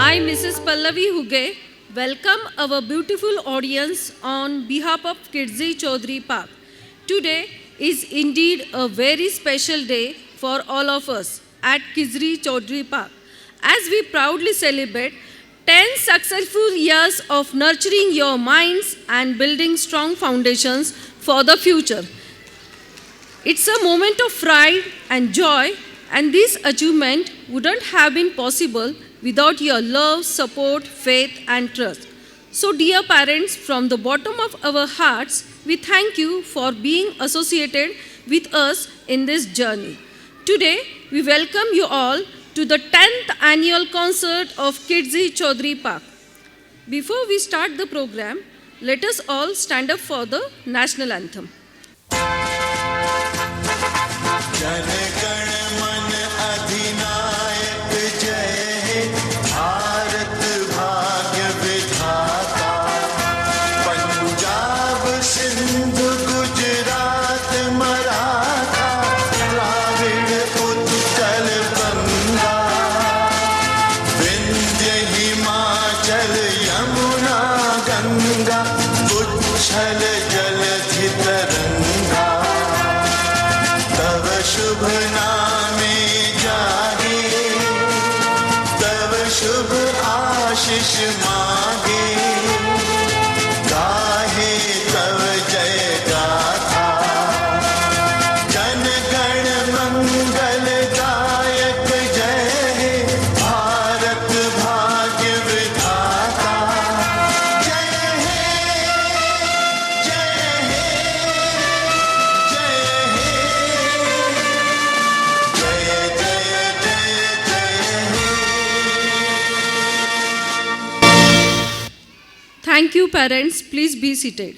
I, Mrs. Pallavi Huge, welcome our beautiful audience on behalf of Kidzi Chaudhary Park. Today is indeed a very special day for all of us at Kidzi Chaudhary Park, as we proudly celebrate 10 successful years of nurturing your minds and building strong foundations for the future. It's a moment of pride and joy, and this achievement wouldn't have been possible without your love, support, faith, and trust. So, dear parents, from the bottom of our hearts, we thank you for being associated with us in this journey. Today, we welcome you all to the 10th annual concert of Kidzi Chaudhary Park. Before we start the program, let us all stand up for the national anthem. Thank you, parents. Please be seated.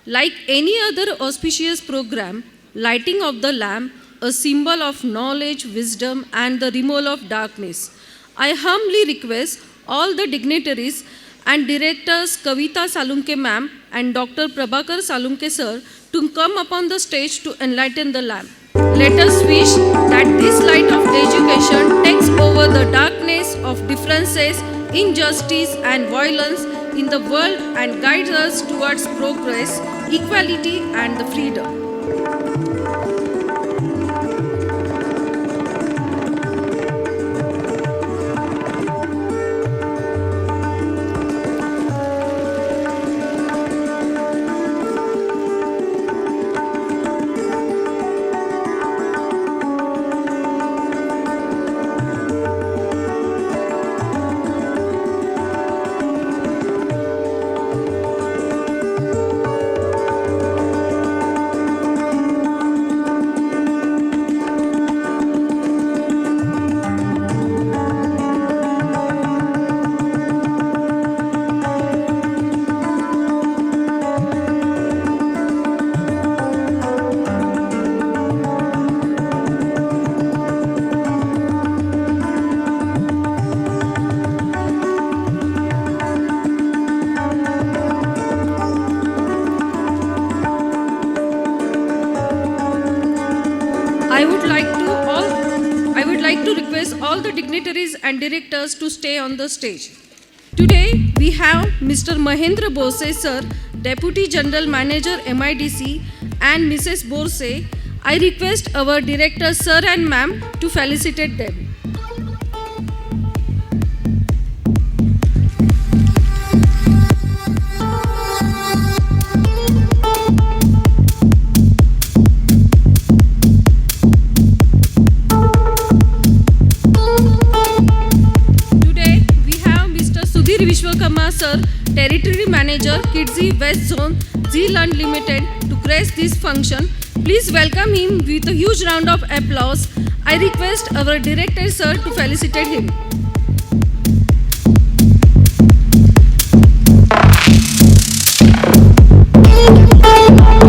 Like any other auspicious program, lighting of the lamp, a symbol of knowledge, wisdom, and the removal of darkness, I humbly request all the dignitaries and directors Kavita Salunke ma'am and Dr. Prabhakar Salunke sir to come upon the stage to enlighten the lamp. Let us wish that this light of education takes over the darkness of differences, injustice, and violence in the world and guides us towards progress, equality, and the freedom. I would like to request all the dignitaries and directors to stay on the stage. Today we have Mr. Mahendra Bose sir, Deputy General Manager MIDC, and Mrs. Bose. I request our director sir and ma'am to felicitate them. Vishwakarma sir, Territory Manager, Kidzi West Zone, Zealand Limited, to grace this function. Please welcome him with a huge round of applause. I request our Director sir to felicitate him.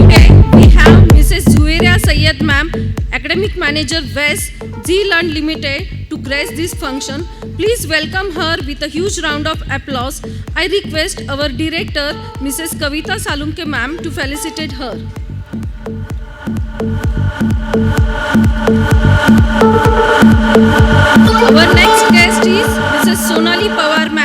Today we have Mrs. Zuwaira Syed ma'am, Academic Manager West, Zealand Limited, to grace this function. Please welcome her with a huge round of applause. I request our director, Mrs. Kavita Salunke ma'am, to felicitate her. Our next guest is Mrs. Sonali Pawar ma'am,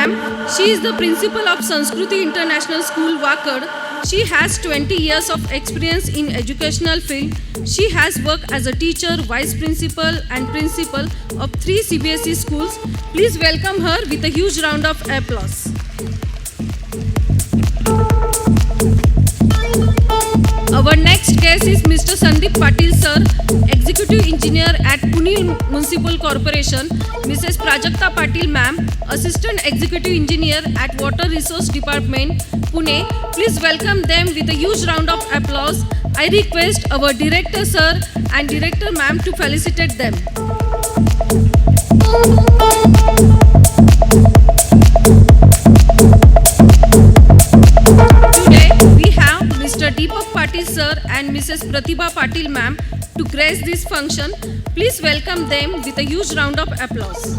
principal of Sanskriti International School, Wakad. She has 20 years of experience in educational field. She has worked as a teacher, vice principal and principal of 3 CBSE schools. Please welcome her with a huge round of applause. Our next guest is Mr. Sandeep Patil sir, Executive Engineer at Pune Municipal Corporation, Mrs. Prajakta Patil ma'am, Assistant Executive Engineer at Water Resource Department, Pune. Please welcome them with a huge round of applause. I request our Director sir and Director ma'am to felicitate them. Today we have Mr. Deepak Patil sir and Mrs. Pratibha Patil ma'am to grace this function. Please welcome them with a huge round of applause.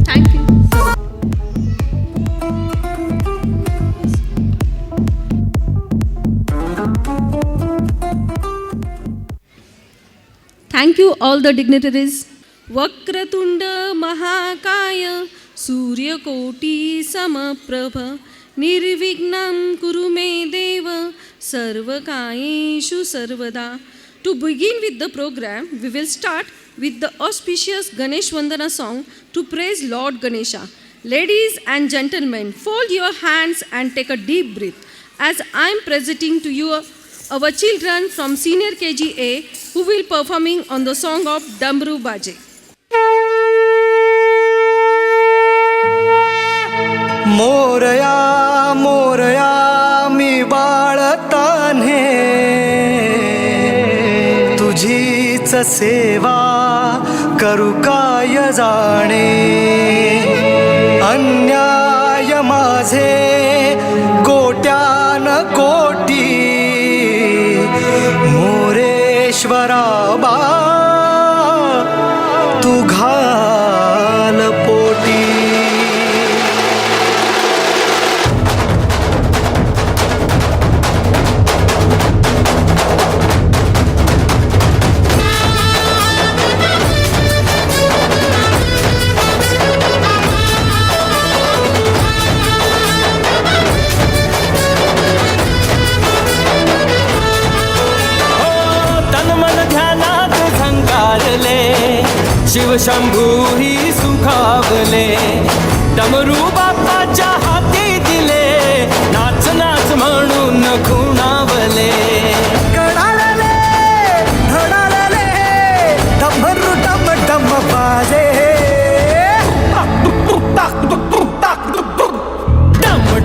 Thank you. Thank you all the dignitaries. Vakratunda Mahakaya Suryakoti Samaprabha Nirvignam Kuru Me Deva Sarvakayeshu Sarvada. To begin with the program, we will start with the auspicious Ganesh Vandana song to praise Lord Ganesha. Ladies and gentlemen, fold your hands and take a deep breath as I am presenting to you our children from Senior KGA who will performing on the song of Damru Baje. Morya Morya मी बाळताने तुझीच सेवा करू काय जाणे अन्याय माझे कोट्यान कोटी मोरेश्वरा बा तू घाल पोटी शिवशंभू ही सुखावले डमरू बाप्पाच्या हाती दिले नाच नाच म्हणून खुणावले कडाळले धडाळले डमरू डम डम बाजे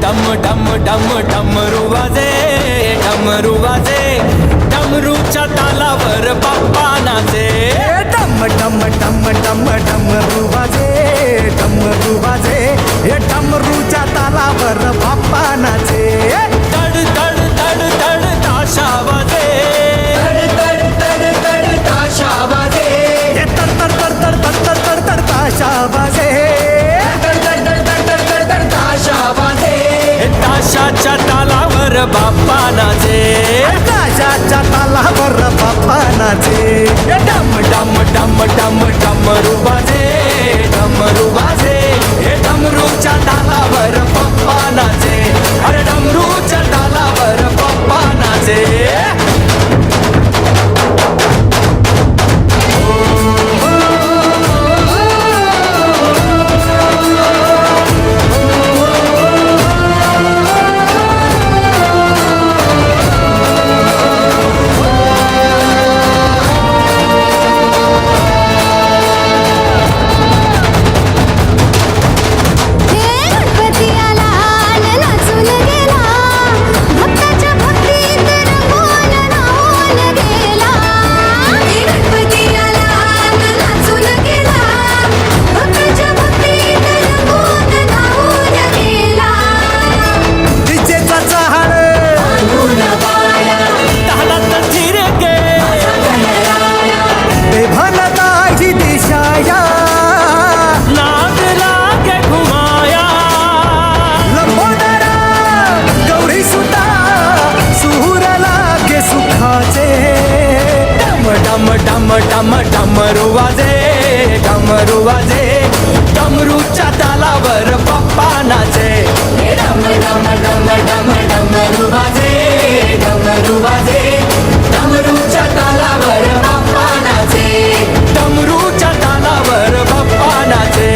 डम डम डम डम डमरू वाजे डमरूच्या तालावर बाप्पा नाचे डम डम डम डम डमरू वाजे हे डमरूच्या तालावर बाप्पा नाचे तड तड तड तड ताशा वाजे तड तड तड ताशा वाजे हे तर तर तर तर तर तर तर तर ताशा वाजे तर तर तर तर तर तर तर ताशा वाजे ताशाच्या तालावर बाप्पा नाचे ताशाच्या तालावर बाप्पा नाचे डम डम डम डम डमरू वाजे वाजे डमरूच्या तालावर बाप्पा नाचे डम डम डम डम डमरू वाजे डमरूच्या तालावर बाप्पा नाचे डमरूच्या तालावर बाप्पा नाचे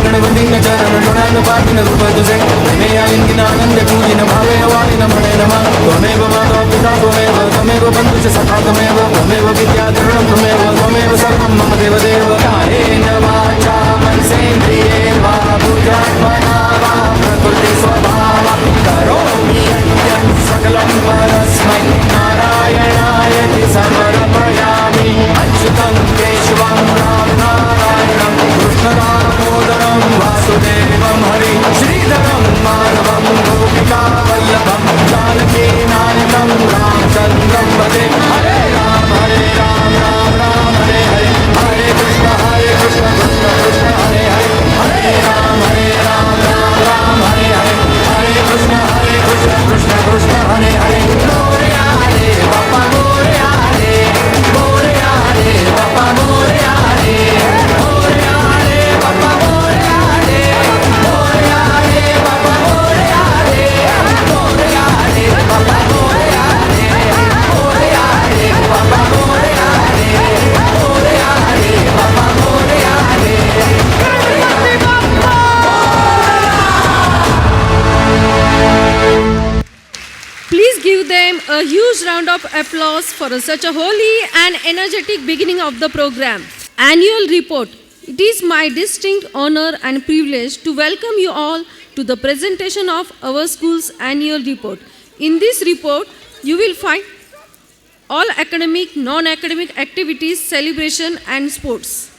गणपतीन चरण डोळ्यान पाठीन रूप तुझे मे आईन आनंद पूजिन भावे वाणीन म्हणे नमः त्वमेव माता पिता त्वमेव बंधुश्च सखा त्वमेव विद्याधरणं त्वमेव सर्वं मम देवदेव कायेन वाचा मनसेन्द्रिये वा बुद्ध्यात्मना वा प्रकृति स्वभावा करोमि यत् सकलं परस्मै नारायणायति समर्पयामि अच्युतं केशवं राम नारायणं कृष्णदामोदरं वासुदेवं हरि श्रीधरं माधवं गोपिकावल्लभं जानकी नायकं रामचन्द्रं भजे हरे राम राम राम हरे हरे हरे कृष्ण कृष्ण कृष्ण हरे हरे हरे राम राम राम हरे हरे हरे कृष्ण कृष्ण कृष्ण हरे हरे मोरया हरे बाप्पा मोरया हरे बाप्पा मोरया हरे मोरया हरे बाप्पा मोरया हरे मोरया हरे बाप्पा मोरया हरे मोरया हरे बाप्पा मोरया हरे मोरया हरे बाप्पा मोरया हरे मोरया हरे बाप्पा मोरया हरे Ganpati Bappa Please give them a huge round of applause for such a holy and energetic beginning of the program. Annual report. It is my distinct honor and privilege to welcome you all to the presentation of our school's annual report. In this report, you will find all academic, non-academic activities, celebration and sports.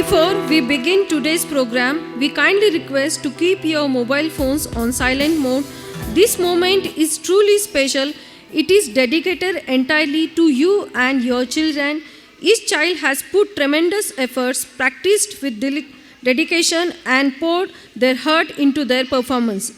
Before we begin today's program, we kindly request to keep your mobile phones on silent mode. This moment is truly special. It is dedicated entirely to you and your children. Each child has put tremendous efforts, practiced with dedication, and poured their heart into their performance,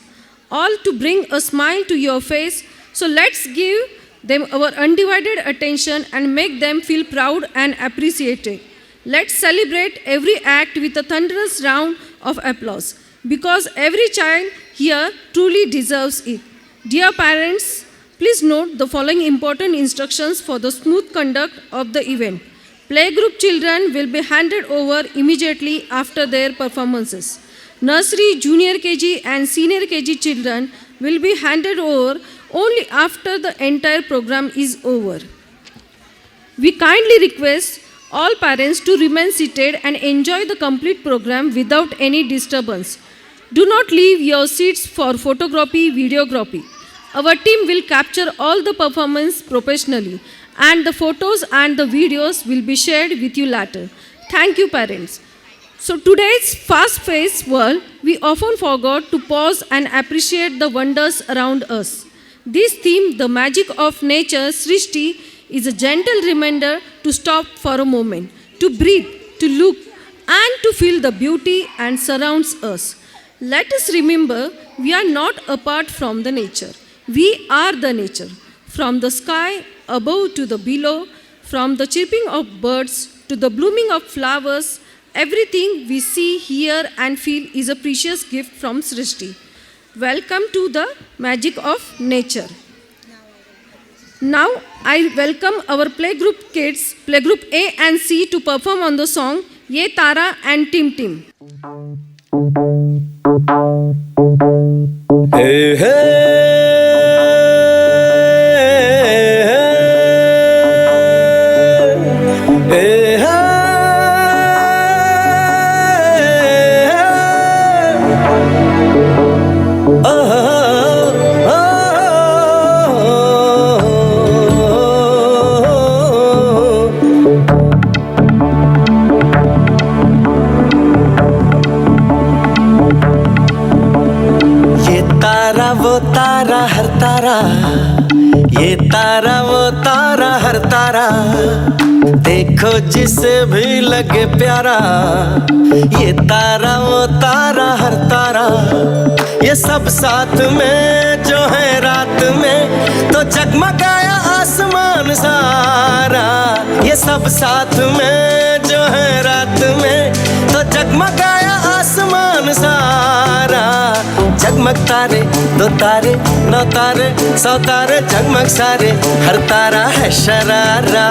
all to bring a smile to your face. So let's give them our undivided attention and make them feel proud and appreciated. Let's celebrate every act with a thunderous round of applause because every child here truly deserves it. Dear parents, please note the following important instructions for the smooth conduct of the event. Playgroup children will be handed over immediately after their performances. Nursery, junior KG and senior KG children will be handed over only after the entire program is over. We kindly request all parents to remain seated and enjoy the complete program without any disturbance. Do not leave your seats for photography, videography. Our team will capture all the performance professionally and the photos and the videos will be shared with you later. Thank you, parents. So today's fast-paced world, we often forgot to pause and appreciate the wonders around us. This theme, the magic of nature, Srishti, is a gentle reminder to stop for a moment, to breathe, to look, and to feel the beauty and surrounds us. Let us remember, we are not apart from the nature. We are the nature. From the sky above to the below, from the chirping of birds to the blooming of flowers, everything we see, hear, and feel is a precious gift from Srishti. Welcome to the magic of nature. Now, I welcome our playgroup kids, playgroup A and C, to perform on the song Ye Tara and Tim Tim. Hey, hey. ये तारा वो तारा हर तारा देखो जिसे भी लगे प्यारा ये तारा वो तारा हर तारा ये सब साथ में जो है रात में तो जगमगाया आसमान सारा ये सब साथ में जो है रात में तो जगमगाया आसमान सारा जगमग तारे दो तारे नौ तारे सौ तारे जगमग सारे हर तारा है sharara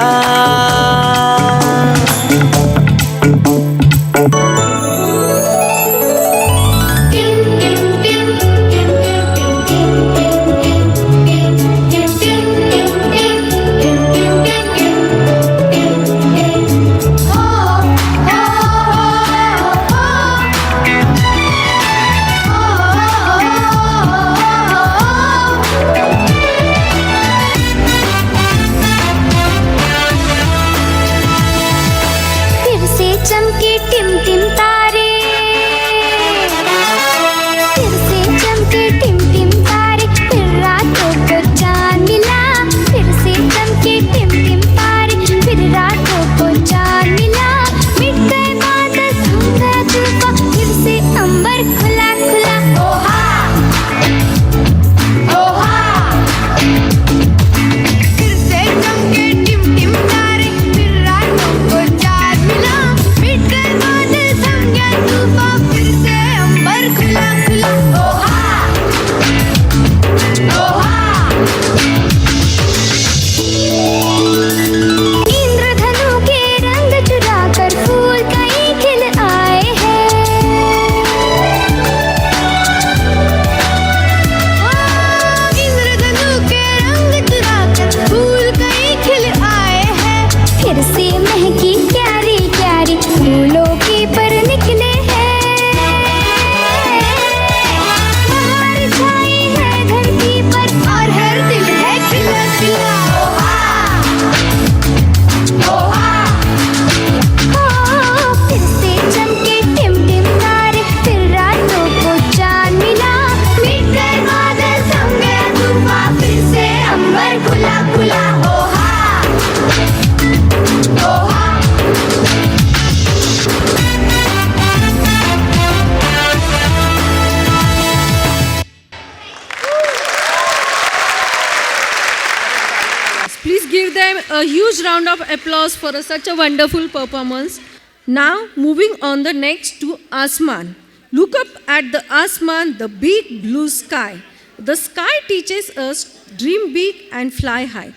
huge round of applause for such a wonderful performance. Now, moving on the next to Asman. Look up at the Asman, the big blue sky. The sky teaches us dream big and fly high,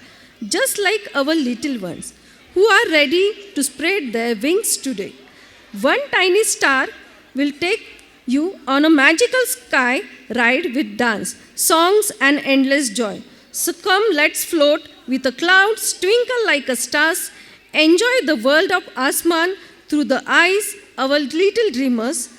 just like our little ones who are ready to spread their wings today. One tiny star will take you on a magical sky ride with dance, songs, and endless joy. So come, let's float with the clouds, twinkle like a stars, enjoy the world of Asman through the eyes of our little dreamers.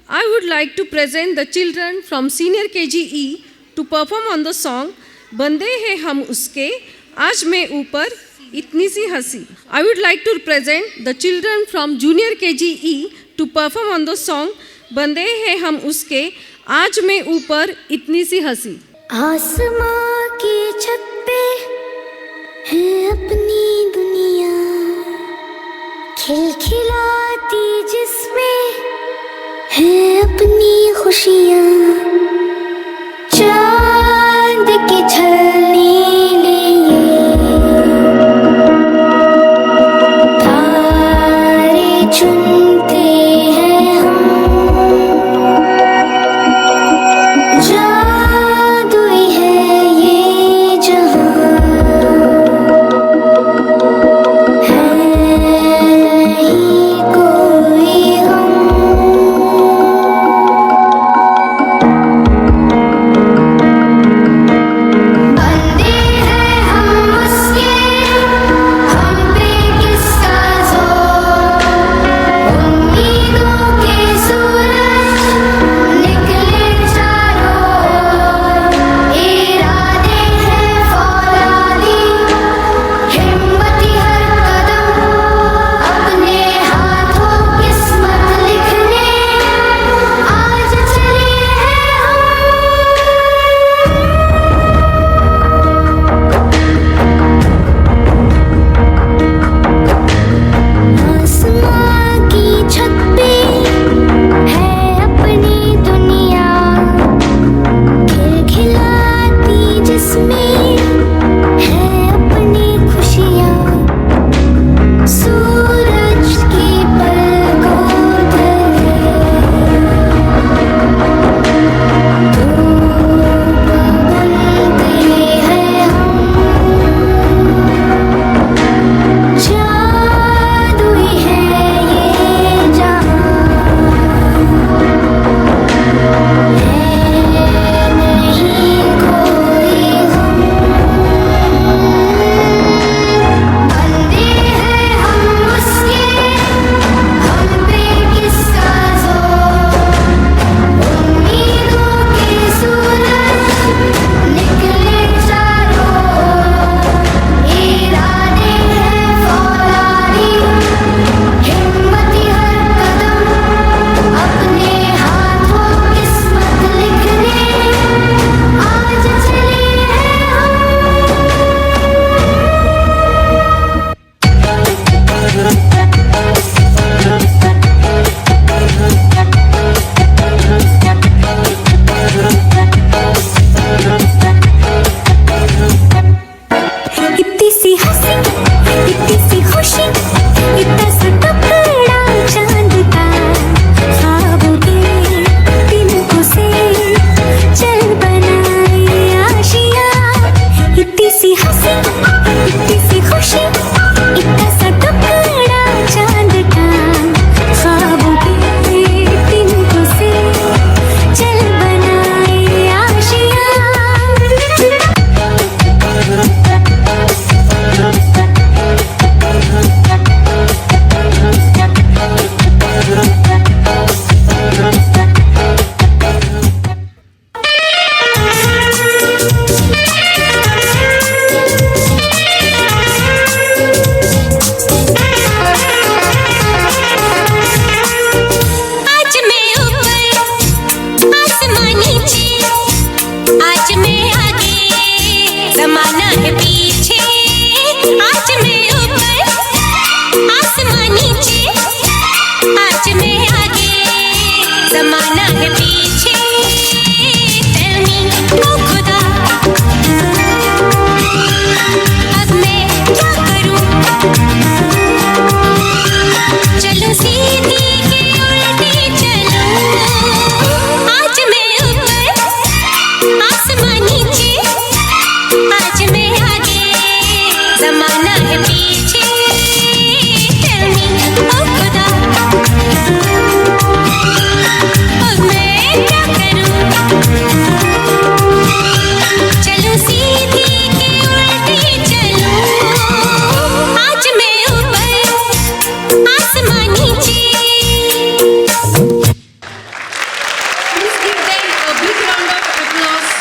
I would like to present the children from Senior KGE to perform on the song Bande Hai Hum Uske, Aaj Main Upar Itni Si Hasi. I would like to present the children from Junior KGE to perform on the song Bande Hai Hum Uske, Aaj Main Upar Itni Si Hasi. आसमां की छत पे है अपनी दुनिया खिलखिलाती जिसमें है अपनी खुशियाँ चांद के छलने लिए तारे चुनते हैं हम जादुई है ये जहां है ही कोई हम क्या है पीछे Tell me, ओ खुदा अब मैं क्या करूं चलूं सीधी कि उल्टी चलूं आज मैं ऊपर आसमान नीचे Please give them a big round of applause.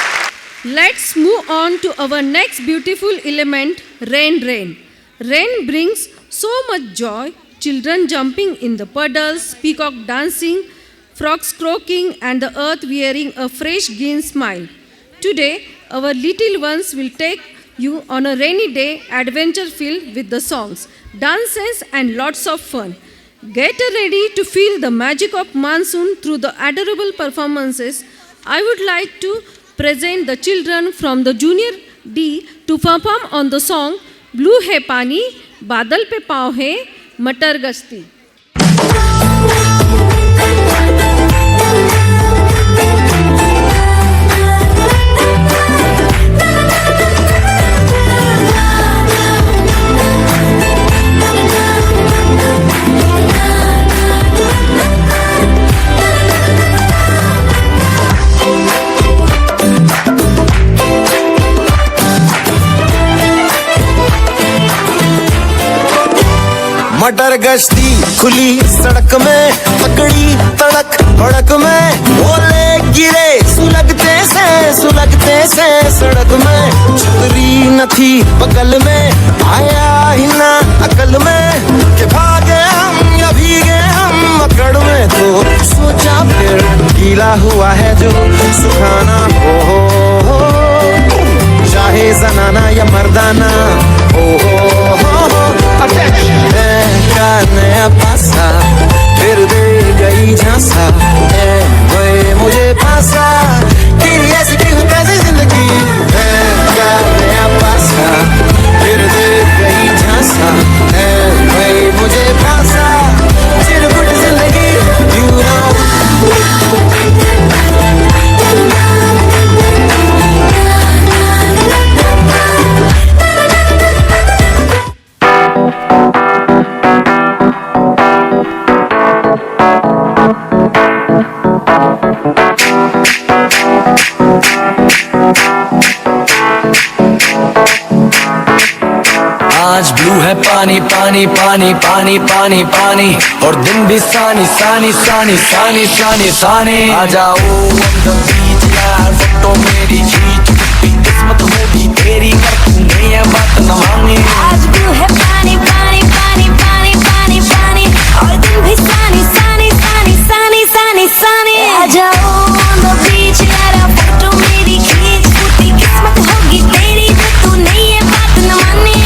Let's move on to our next beautiful element, rain. Rain brings so much joy. Children jumping in the puddles, peacock dancing, frogs croaking, and the earth wearing a fresh green smile. Today, our little ones will take you on a rainy day adventure filled with the songs, dances, and lots of fun. Get ready to feel the magic of monsoon through the adorable performances. I would like to present the children from the Junior D to perform on the song Blue है पानी, बादल पे पाँव है, मटर गश्ती. मटर गश्ती खुली सड़क में पकड़ी तड़क भड़क में ओले गिरे सुलगते से सड़क में छतरी न थी बगल में आया ही ना अकल में कि भागे हम या भीगे हम अकड़ में तो सोचा फिर गीला हुआ है जो सुखाना हो चाहे जनाना या मर्दाना हो नया पासा फिर दे गई झांसा वही मुझे पासा तेरी ऐसी क्यों कैसी जिंदगी क्या नया पासा फिर दे गई झांसा वही मुझे पासा चिरकुट जिंदगी you know आज ब्लू है पानी पानी पानी पानी पानी पानी और दिन भी सानी सानी सानी सानी सानी सानी आ जाओ on the beach यार फोटो मेरी खींच किस्मत होगी तेरी कर तूने ये बात न मानी आज ब्लू है पानी पानी पानी पानी पानी पानी और दिन भी सानी सानी सानी सानी सानी सानी आ जाओ on the beach यारा फोटो मेरी खींच टूटी किस्मत होगी तेरी जो तूने ये बात न मानी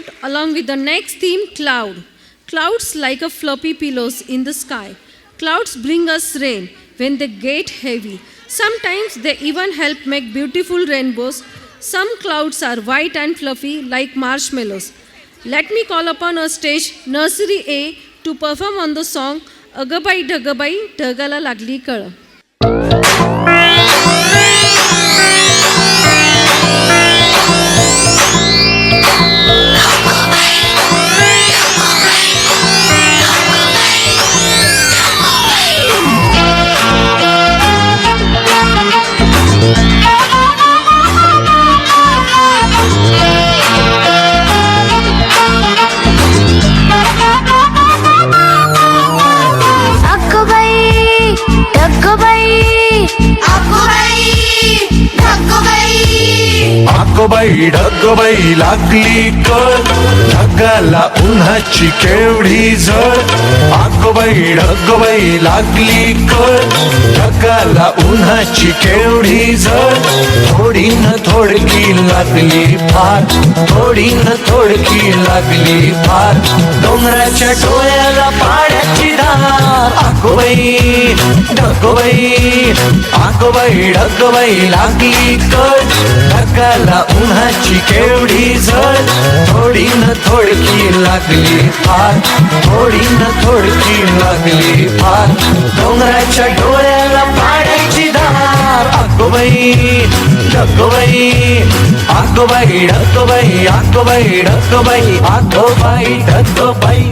note along with the next theme, cloud. Clouds like a fluffy pillows in the sky. Clouds bring us rain when they get heavy. Sometimes they even help make beautiful rainbows. Some clouds are white and fluffy like marshmallows. Let me call upon a stage Nursery A to perform on the song Agabai Dhagabai Dhagala Lagli Kळ. ढगबाई ढगबाई लागली कळ ढगाला उन्हाची केवढी झळ आगबाई ढगबाई लागली कळ ढगाला उन्हाची केवढी झळ थोडी न थोडकी लागली फार थोडी न थोडकी लागली फार डोंगराच्या डोळ्याला पाण्याची धार आगबाई ढगबाई आगबाई ढगबाई लागली कळ ढगाला उन्हाची केवढी झळ थोडी न थोडकी लागली फार थोडी न थोडकी लागली फार डोंगराच्या डोळ्याला पाण्याची धार आगोबाई ढगोबाई आगोबाई ढगोबाई आगोबाई ढगोबाई आगोबाई ढगोबाई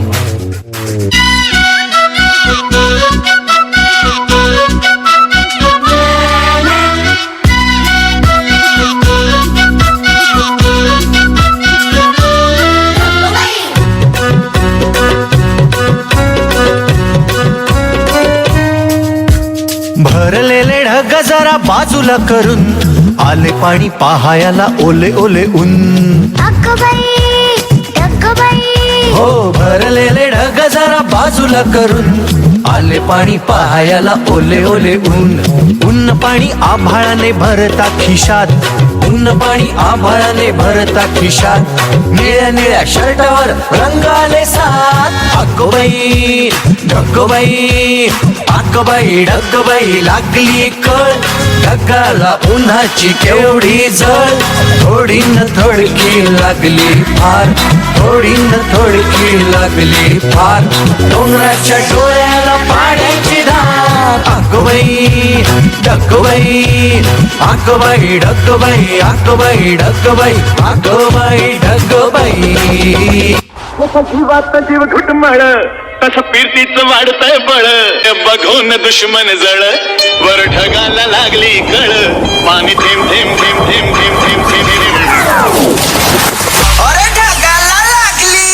भरलेले ढग जरा बाजूला करून आले पाणी पहायला ओले ओले ऊन हो भरलेले ढग जरा बाजूला करून आले पाणी पहायला ओले ओले ऊन ऊन पाणी आभाळाने भरता खिशात ऊन पाणी आभाळाने भरता खिशात निळ्या निळ्या शर्टावर रंग आले सात आगोबाई ढगोबाई आगोबाई ढगबाई लागली कळ ढगाला उन्हाची केवढी झळ थोडी न थोडकी लागली फार थोडी न थोडकी लागली फार डोंगराच्या डोळ्याला पाण्याची धार आगोबाई ढगबाई आगोबाई ढगबाई आगोबाई ढगबाई आगोबाई ढगबाई जीवात जीव घुटमळ तसं फिरतीच वाढतंय बळ बघून दुश्मन जळ वर ढगाला लागली कळ पाणी थेंब थेंब थेंब थेंब थेंब थेंब थेंब थेंब अरे ढगाला लागली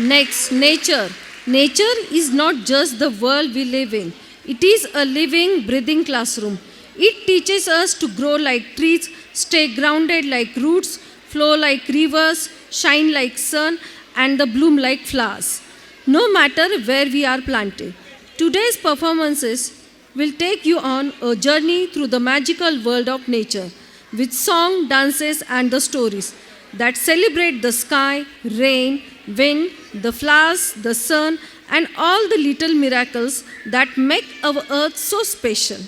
Next, nature. Nature is not just the world we live in. It is a living, breathing classroom. It teaches us to grow like trees, stay grounded like roots, flow like rivers, shine like sun, and the bloom like flowers. No matter where we are planted. Today's performances will take you on a journey through the magical world of nature with song, dances, and the stories that celebrate the sky, rain, wind, the flowers, the sun, and all the little miracles that make our earth so special.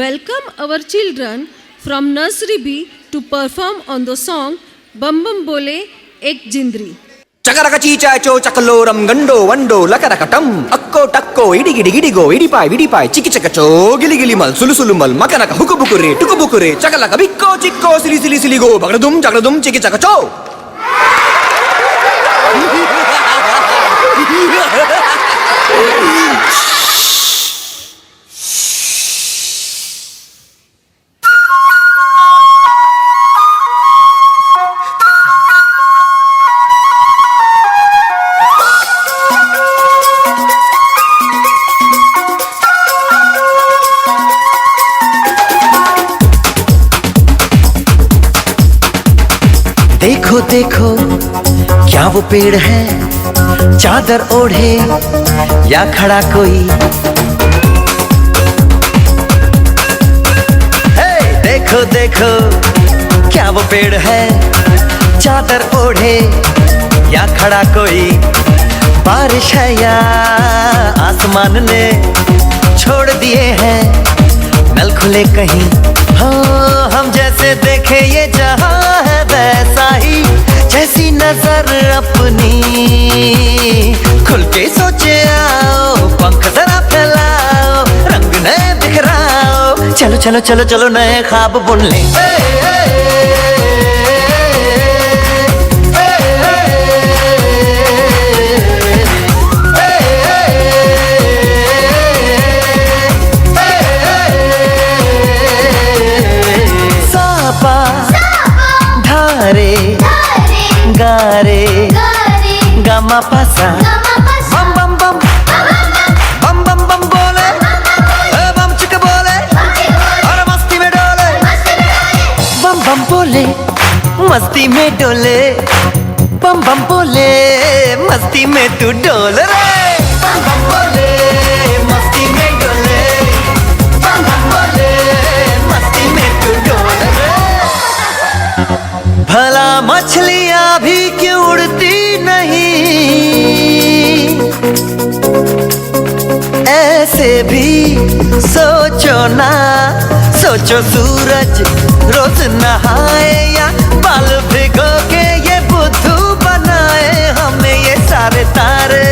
Welcome our children from Nursery B to perform on the song Bam Bam Bole Ek Jindri. చకరక చీచాచో చకలోరం గండో వండో లకరకటం అక్కో టక్కో ఇడిగిడి గిడిగో ఇడిపాయ్ విడిపాయ్ చికిచకచో గిలిగిలి మల్ సులుసులు మల్ మకనక హుకుబుకురే టుకుబుకురే చకలక బిక్కో చిక్కో సిలి సిలి సిలిగో బగడదుం జగడదుం చికిచకచో देखो देखो क्या वो पेड़ है चादर ओढ़े या खड़ा कोई हे देखो देखो क्या वो पेड़ है चादर ओढ़े या खड़ा कोई बारिश है या आसमान ने छोड़ दिए हैं नल खुले कहीं हो हम जैसे देखे ये जहां है वैसा ही जैसी नजर अपनी खुल के सोचे आओ पंख जरा फैलाओ रंग नए बिखराओ चलो चलो चलो चलो नए ख्वाब बुन ले रे गारे गामा पासा बम बम बम बम बम बम बोले बम चिक बोले और मस्ती में डोले बम बम बोले मस्ती में डोले बम बम बोले मस्ती में तू डोल रे बम बम बोले मस्ती में डोले बम बम बोले मस्ती में तू डोल रे भला मछलियां भी क्यों उड़ती नहीं ऐसे भी सोचो ना सोचो सूरज रोज नहाए या बाल भिगो के ये बुद्धू बनाए हमें ये सारे तारे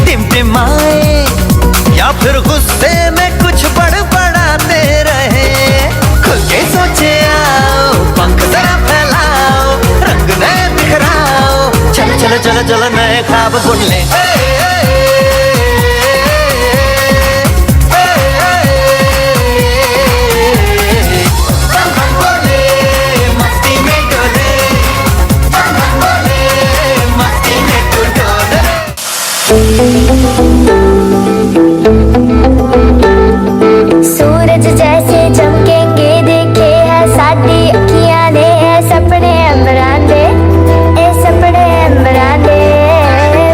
टिमटिमाए या फिर गुस्से में कुछ बड़बड़ाते रहे खुल के सोचे आओ पंख जरा फैलाओ रंग नए बिखराओ चलो चलो चलो चलो नए ख्वाब बुन ले बम बम बोले मस्ती में डोले बम बम बोले मस्ती में तू डोले सूरज जैसे चमकेंगे देखे है साडी अखियां ने है सपने अमरां दे ए सपने अमरां दे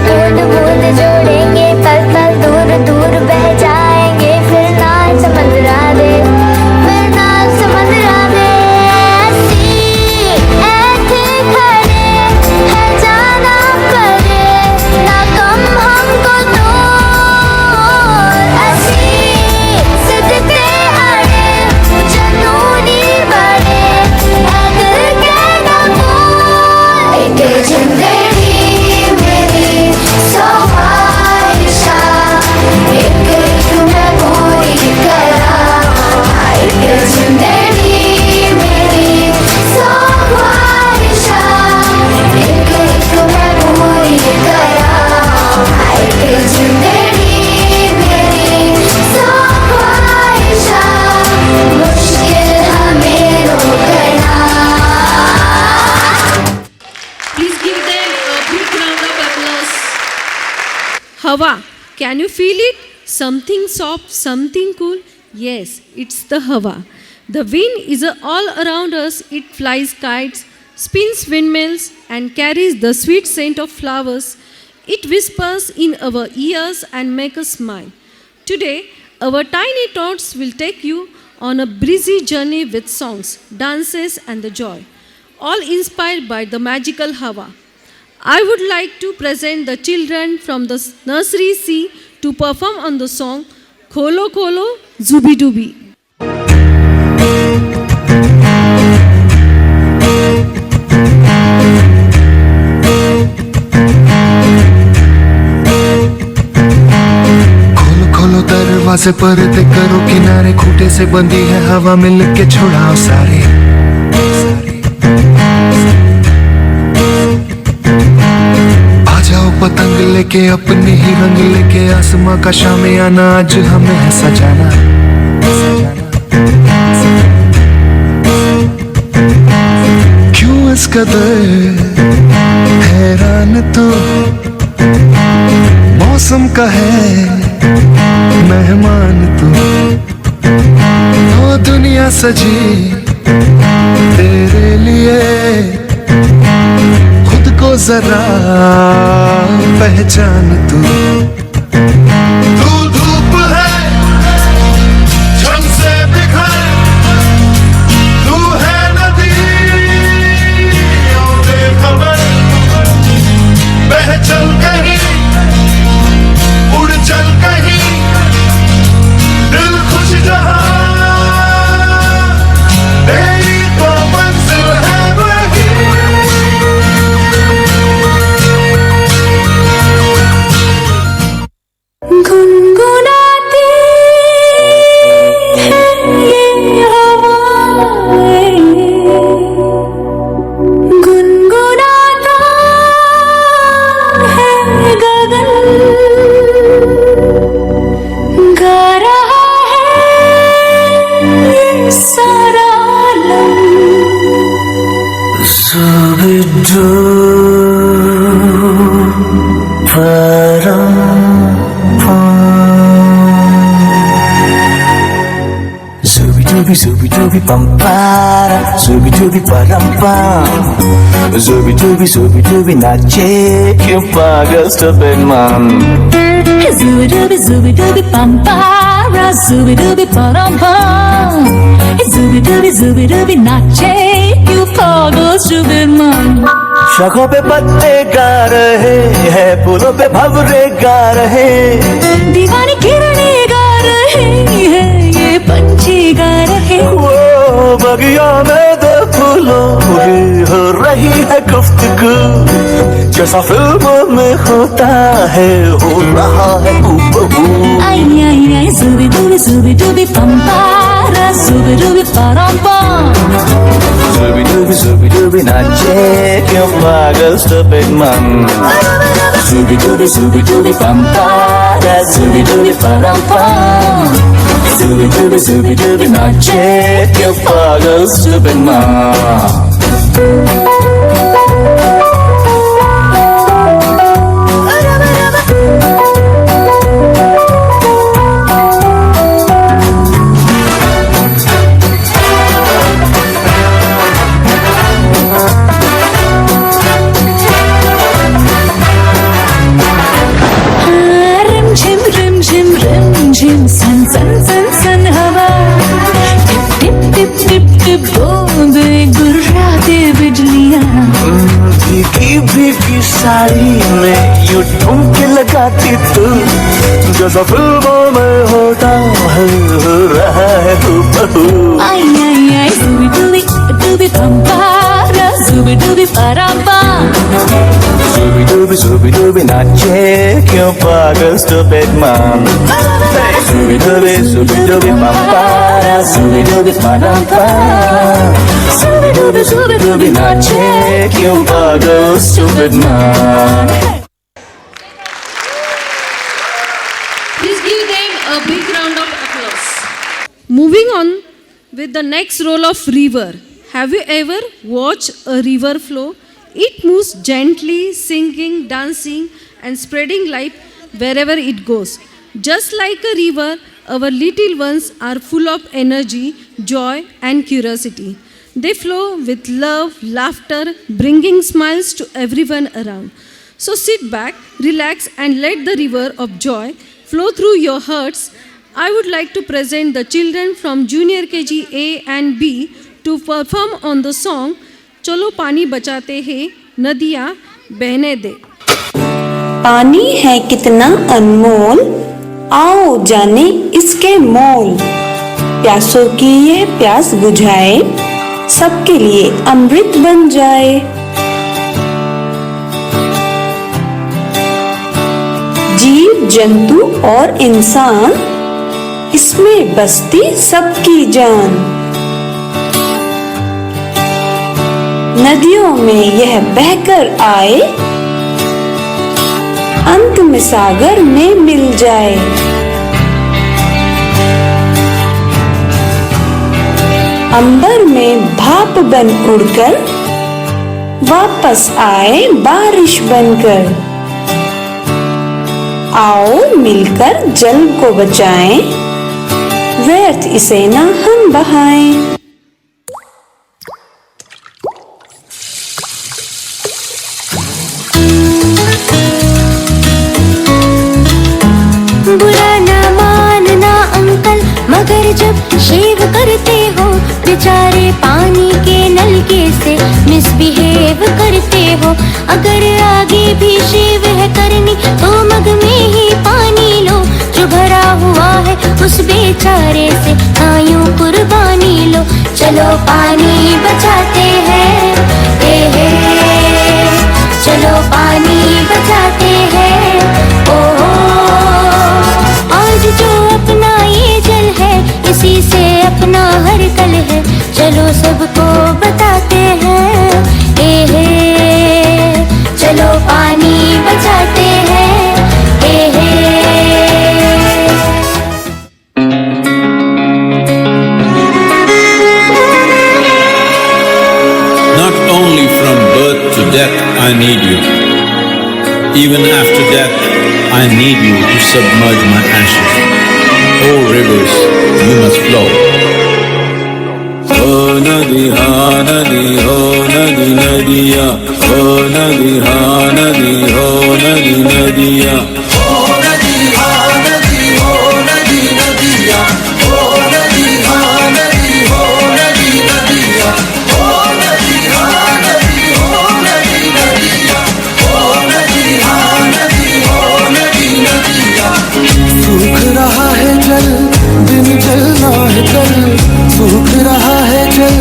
बूंद बूंद जोड़ेंगे पल पल दूर दूर बह जाएंगे फिर ना समंदरा दे फिर ना समंदरा दे असी ऐथे खड़े है जाना पड़े ना कम हमको तो असी सिद्धते हड़े जनूनी बड़े अगर के ना बोल एक जिंदगी मेरी सवारिशा एक मैं पूरी करा एक जिंदगी मेरी सवारिशा एक मैं पूरी करा एक जिंदगी मेरी सवारिशा मुश्किल हमें रोकना Please give them a big round of applause. Hawa, can you feel it? Something soft, something cool? Yes, it's the Hawa. The wind is all around us. It flies kites, spins windmills, and carries the sweet scent of flowers. It whispers in our ears and makes us smile. Today, our tiny thoughts will take you on a breezy journey with songs, dances, and the joy, all inspired by the magical Hawa. I would like to present the children from the nursery C to perform on the song Kholo Kholo Zubi Dubi. खोलो दरवाजे पर्दे करो किनारे, खूंटे से बंदी है हवा मिल के छुड़ाओ सारे। आ जाओ पतंग लेके अपने ही रंग लेके, आसमां का शामियाना आज हमें है सजाना। क्यों इस कदर हैरान तू, मौसम का है मेहमान तू। ओ दुनिया सजी तेरे लिए, खुद को जरा पहचान तू। तू धूप है झम से बिखर, तू है नदी बेखबर, बह चल कहीं उड़ चल कहीं, दिल खुश जहां तेरी तो मंजिल है वही। गुनगुनाती है ये हवाएं, गुनगुनाता है गगन, गा रहा है ये सारा आलम। Zubi dubi bum para, zubi dubi param pam, zubi dubi nache क्यों पागल stupid man। Zubi dubi pam para, zubi dubi param pam, zubi dubi nache क्यों पागल stupid man। शाखों पे पत्ते गा रहे हैं, फूलों पे भंवरे गा रहे, दीवानी किरणें गा रहे हैं, ये पंछी गा रहे। वो बगिया में दो फूलों की हो रही है गुफ्तगू, जैसा फिल्मों में होता है हो रहा है हूबहू। आई आई आई zubi dubi pam para, zubi dubi param pam, zubi dubi nache क्यों पागल stupid man। zubi dubi pam para, zubi dubi param pam, zubi dubi nache क्यों पागल stupid man। सन सन सन सन हवा, टिप टिप टिप टिप बूंदे गुर्राते बिजलियां। भीगी भीगी साड़ी में यूं ठुमके लगाती तू, जैसा फिल्मों में होता है हो रहा है हूबहू। आई आई आई zubi dubi dubi pam para, zubi dubi param pam, zubi dubi nache क्यों पागल stupid man। zubi dubi pam para, zubi dubi param pam, zubi dubi nache क्यों पागल stupid man। Please give them a big round of applause. Moving on with the next role of river. Have you ever watched a river flow? It moves gently, singing, dancing, and spreading life wherever it goes. Just like a river, our little ones are full of energy, joy, and curiosity. They flow with love, laughter, bringing smiles to everyone around. So sit back, relax, and let the river of joy flow through your hearts. I would like to present the children from Junior KG A and B to perform on the song Cholo Pani Bachate Hai Nadiya बहने दे। पानी है कितना अनमोल, आओ जाने इसके मोल। प्यासों की ये प्यास बुझाए, सबके लिए अमृत बन जाए। जीव जंतु और इंसान, इसमें बसती सबकी जान। नदियों में यह बहकर आए, अंत में सागर में मिल जाए। अंबर में भाप बन उड़कर, वापस आए बारिश बनकर। आओ मिलकर जल को बचाएं, व्यर्थ इसे ना हम बहाएं। बुरा ना मानना अंकल, मगर जब शेव करते हो बेचारे पानी के नलके से मिसबिहेव करते हो। अगर आगे भी शेव है करनी तो मग में ही पानी लो, जो भरा हुआ है उस बेचारे से हाँ यूं कुर्बानी लो। चलो पानी बचाते हैं, चलो पानी बचाते हैं। ओ आज जो अपना ये जल है, इसी से अपना हर कल है। चलो सबको बताते हैं, चलो पानी बचाते हैं। Not only from birth to death I need you. Even after death I need you to submerge my ashes. Oh rivers, you must flow. Oh nadi ha nadi, oh nadi nadiya. Oh nadi ha nadi, oh nadi nadiya. Oh nadi ha nadi, oh nadi nadiya. Oh nadi ha nadi, oh nadi nadiya. Oh nadi ha nadi, oh nadi nadiya. Oh nadi ha nadi, oh nadi nadiya. सूख रहा है जल बिन जलना है कल, सूख रहा है जल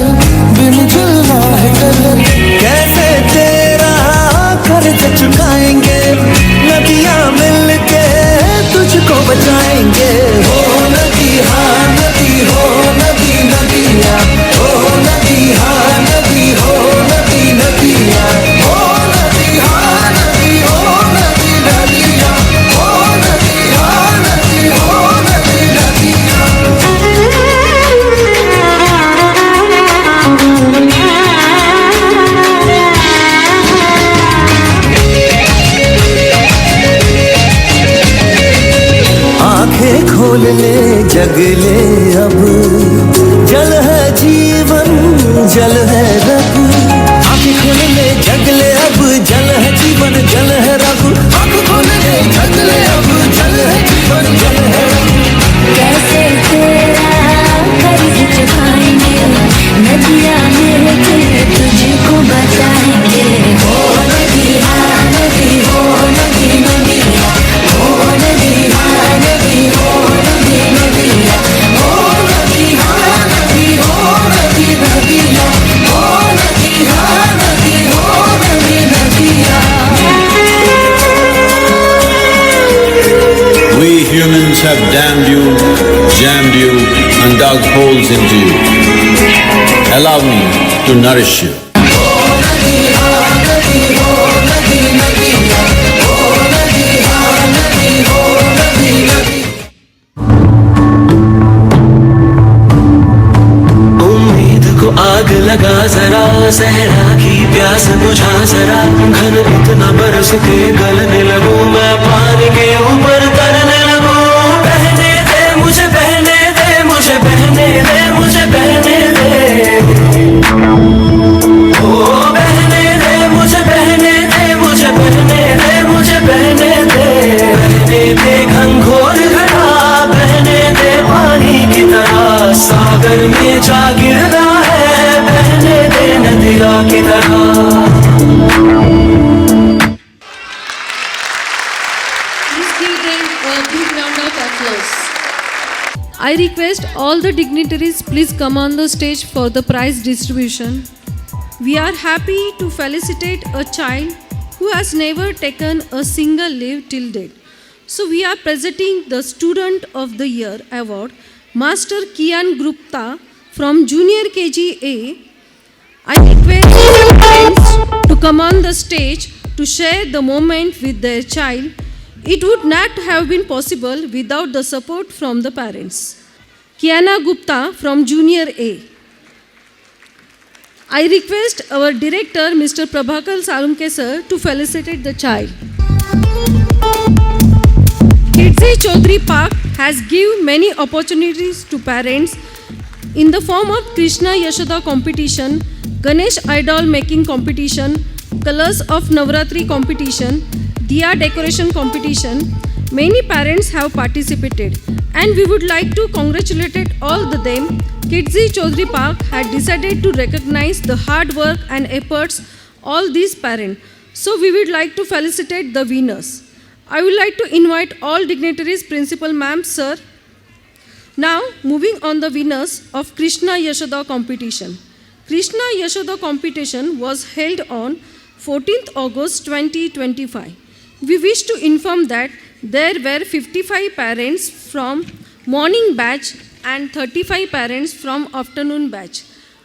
बिन जलना है कल। कैसे तेरा कर्ज चुकाएंगे, नदियां मिलके तुझको बचाएंगे। हो नदी हाँ नदी, हो नदी नदिया। हो नदी हाँ नदी, हो नदी नदिया। हो नदी हाँ नदी, हो नदी नदिया। हो नदी हाँ नदी, हो नदी नदिया। आंखें खोल ले जग ले अब, जल है जीवन जल है रब। आंखें खोल ले जग ले अब, जल है जीवन जल है रब। आंखें खोल ले जग ले अब, जल है जीवन जल है रब। कैसे तेरा कर्ज चुकाएंगे, नदियां मिलके तुझको बचाएंगे। हो नदी हाँ नदी, हो नदी नदिया। हो नदी हाँ नदी, हो नदी नदिया। हो नदी हाँ नदी, हो नदी नदिया। हो नदी हाँ नदी, हो नदी नदिया। We humans have damned you, jammed you, and dug holes into you. Allow me to nourish you. उम्मीद को आग लगा जरा, सहरा की प्यास बुझा जरा। घन इतना बरस के गलने लगूं, मैं पानी के ऊपर तरने लगूं। बहने दे मुझे, बहने दे मुझे, बहने दे मुझे, बहने दे। ओ बहने दे मुझे, बहने दे मुझे, बहने दे मुझे, बहने दे। बहने दे घनघोर घटा, बहने दे पानी की तरह। सागर में जा गिरना है, बहने दे नदिया की तरह। I request all the dignitaries please come on the stage for the prize distribution. We are happy to felicitate a child who has never taken a single leave till date. So we are presenting the Student of the Year award, Master Kian Gupta from Junior KG A. I request parents to come on the stage to share the moment with their child. It would not have been possible without the support from the parents. Kiana Gupta from Junior A. I request our director, Mr. Prabhakar Salunke sir, to felicitate the child. Kidzai Chaudhary Park has given many opportunities to parents in the form of Krishna Yashoda competition, Ganesh idol making competition, colors of Navratri competition, Diya decoration competition. Many parents have participated and we would like to congratulate all of them. Kidzai Chaudhary Park had decided to recognize the hard work and efforts all these parents. So we would like to felicitate the winners. I would like to invite all dignitaries, principal ma'am, sir. Now moving on the winners of Krishna Yashoda competition. Krishna Yashoda competition was held on 14th August 2025. We wish to inform that there were 55 parents from morning batch and 35 parents from afternoon batch.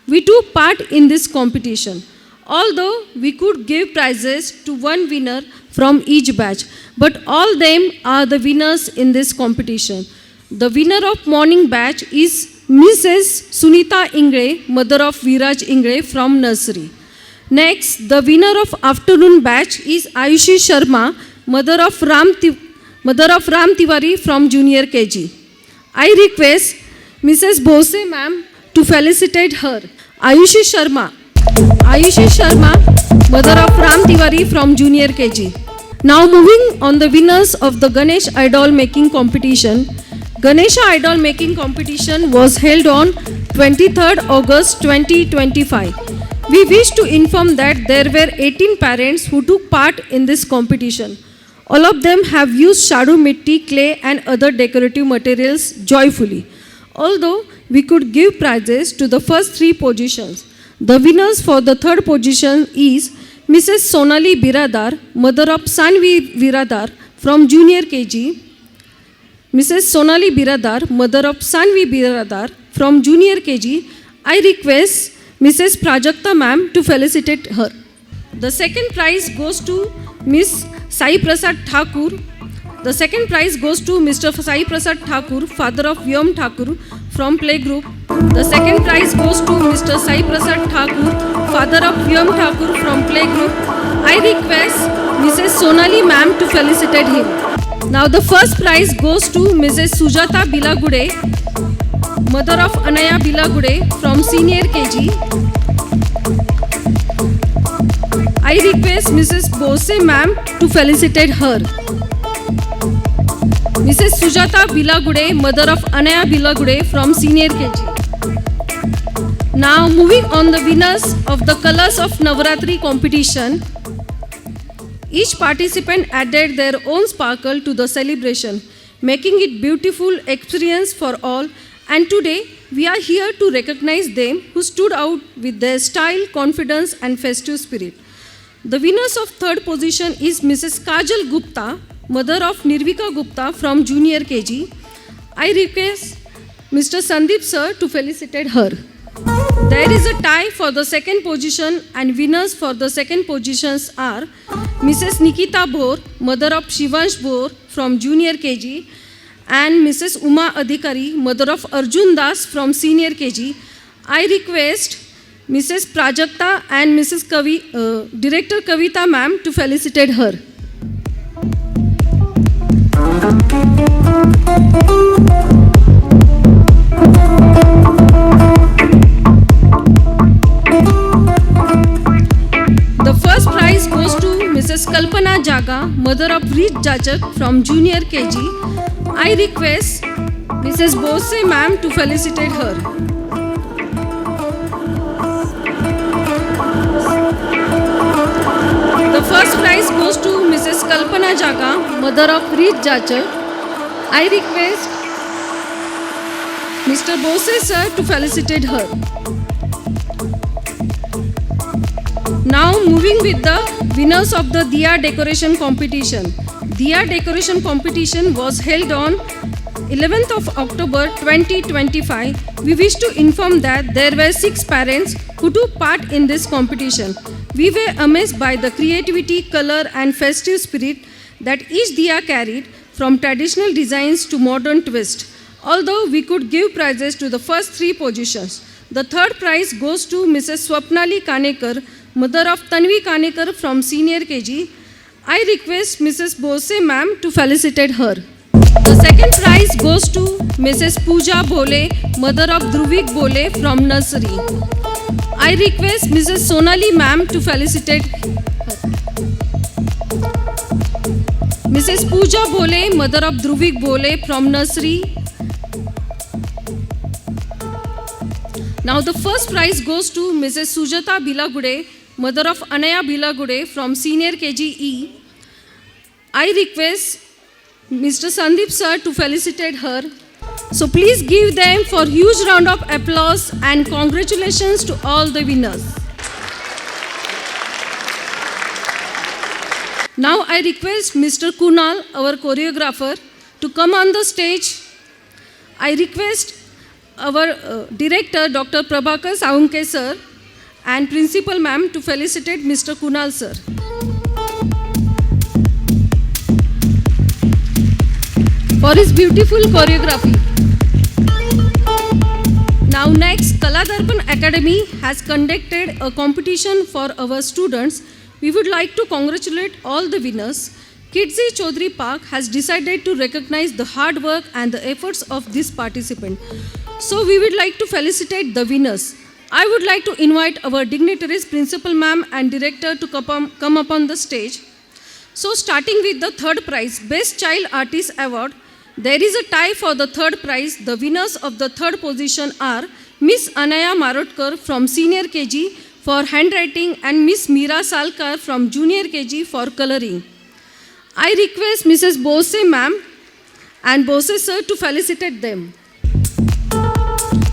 We took part in this competition. Although we could give prizes to one winner from each batch, but all them are the winners in this competition. The winner of morning batch is Mrs. Sunita Ingre, mother of Viraj Ingre from nursery. Next, the winner of afternoon batch is Ayushi Sharma, mother of Ram Tiwari from junior KG. I request Mrs. Bose ma'am to felicitate her. Ayushi Sharma, mother of Ram Tiwari from junior KG. Now moving on the winners of the Ganesh idol making competition. Ganesha idol making competition was held on 23rd August 2025. We wish to inform that there were 18 parents who took part in this competition. All of them have used shadu mitti, clay and other decorative materials joyfully. Although we could give prizes to the first 3 positions, the winners for the 3rd position is Mrs. Sonali Biradar, mother of Sanvi Biradar from junior KG. Mrs. Sonali Biradar, mother of Sanvi Biradar from junior KG. I request Mrs. Prajakta ma'am to felicitate her. The second prize goes to Miss Sai Prasad Thakur. The second prize goes to Mr. Sai Prasad Thakur, father of Vyom Thakur from playgroup. The second prize goes to Mr. Sai Prasad Thakur, father of Vyom Thakur from playgroup. I request Mrs. Sonali ma'am to felicitate him. Now the first prize goes to Mrs. Sujata Bilagude, mother of Anaya Bilagude from senior KG. I request Mrs. Bose ma'am to felicitate her. Mrs. Sujata Bilagude, mother of Anaya Bilagude from senior KG. Now moving on the winners of the Colors of Navratri competition. Each participant added their own sparkle to the celebration, making it beautiful experience for all. And today we are here to recognize them who stood out with their style, confidence and festive spirit. The winners of 3rd position is Mrs. Kajal Gupta, mother of Nirvika Gupta from junior KG. I request Mr. Sandeep sir to felicitate her. There is a tie for the 2nd position and winners for the 2nd positions are Mrs. Nikita Bhor, mother of Shivansh Bhor from junior KG and Mrs. Uma Adhikari, mother of Arjun Das from senior KG. I request Mrs. Prajakta and Mrs. Director Kavita ma'am to felicitate her. The first prize goes to Mrs. Kalpana Jaga, mother of Rich Jajak from junior KG. I request Mrs. Bose ma'am to felicitate her. The first prize goes to Mrs. Kalpana Jaga, mother of Rich Jajak. I request Mr. Bose sir to felicitate her. Now moving with the winners of the Diya decoration competition. Diya decoration competition was held on 11th of October 2025. We wish to inform that there were 6 parents who took part in this competition. We were amazed by the creativity, color and festive spirit that each Diya carried, from traditional designs to modern twist. Although we could give prizes to the first 3 positions, the third prize goes to Mrs. Swapnali Kanekar, mother of Tanvi Kanekar from senior KG. I request Mrs. Bose ma'am to felicitate her. The second prize goes to Mrs. Pooja Bole, mother of Dhruvik Bole from nursery. I request Mrs. Sonali ma'am to felicitate her. Mrs. Pooja Bole, mother of Dhruvik Bole from nursery. Now the first prize goes to Mrs. Sujata Bilagude, mother of Anaya Bilagude from senior KGE. I request Mr. Sandeep sir to felicitate her. So please give them for huge round of applause and congratulations to all the winners. Now I request Mr. Kunal, our choreographer, to come on the stage. I request our director Dr. Prabhakar Saunke sir and principal ma'am to felicitate Mr. Kunal sir. For his beautiful choreography. Now next, Kala Darpan Academy has conducted a competition for our students. We would like to congratulate all the winners. Kidzi Chaudhary Park has decided to recognize the hard work and the efforts of this participant. So we would like to felicitate the winners. I would like to invite our dignitaries, principal ma'am and director to come up on the stage. So starting with the third prize, Best Child Artist Award, there is a tie for the third prize. The winners of the third position are Miss Anaya Marotkar from senior KG for handwriting and Miss Meera Salkar from junior KG for coloring. I request Mrs. Bose ma'am and Bose sir to felicitate them.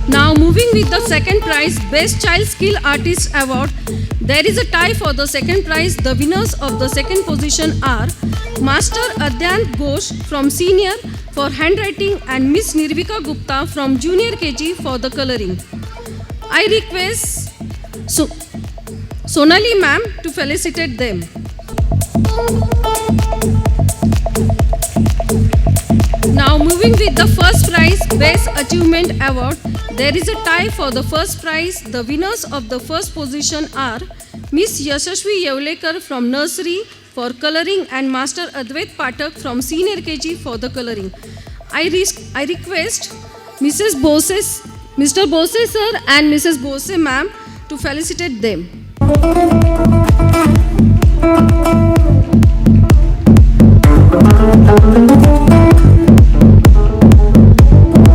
Now moving with the second prize, Best Child Skill Artist Award, there is a tie for the second prize. The winners of the second position are Master Adyant Ghosh from senior for handwriting and Miss Nirvika Gupta from junior KG for the coloring. I request Sonali ma'am to felicitate them. Now moving with the first prize, Best Achievement Award, there is a tie for the first prize. The winners of the first position are Miss Yashashvi Yevlekar from nursery for coloring and Master Advait Pathak from senior KG for the coloring. I request Mrs. Bose, Mr. Bose sir and Mrs. Bose ma'am to felicitate them.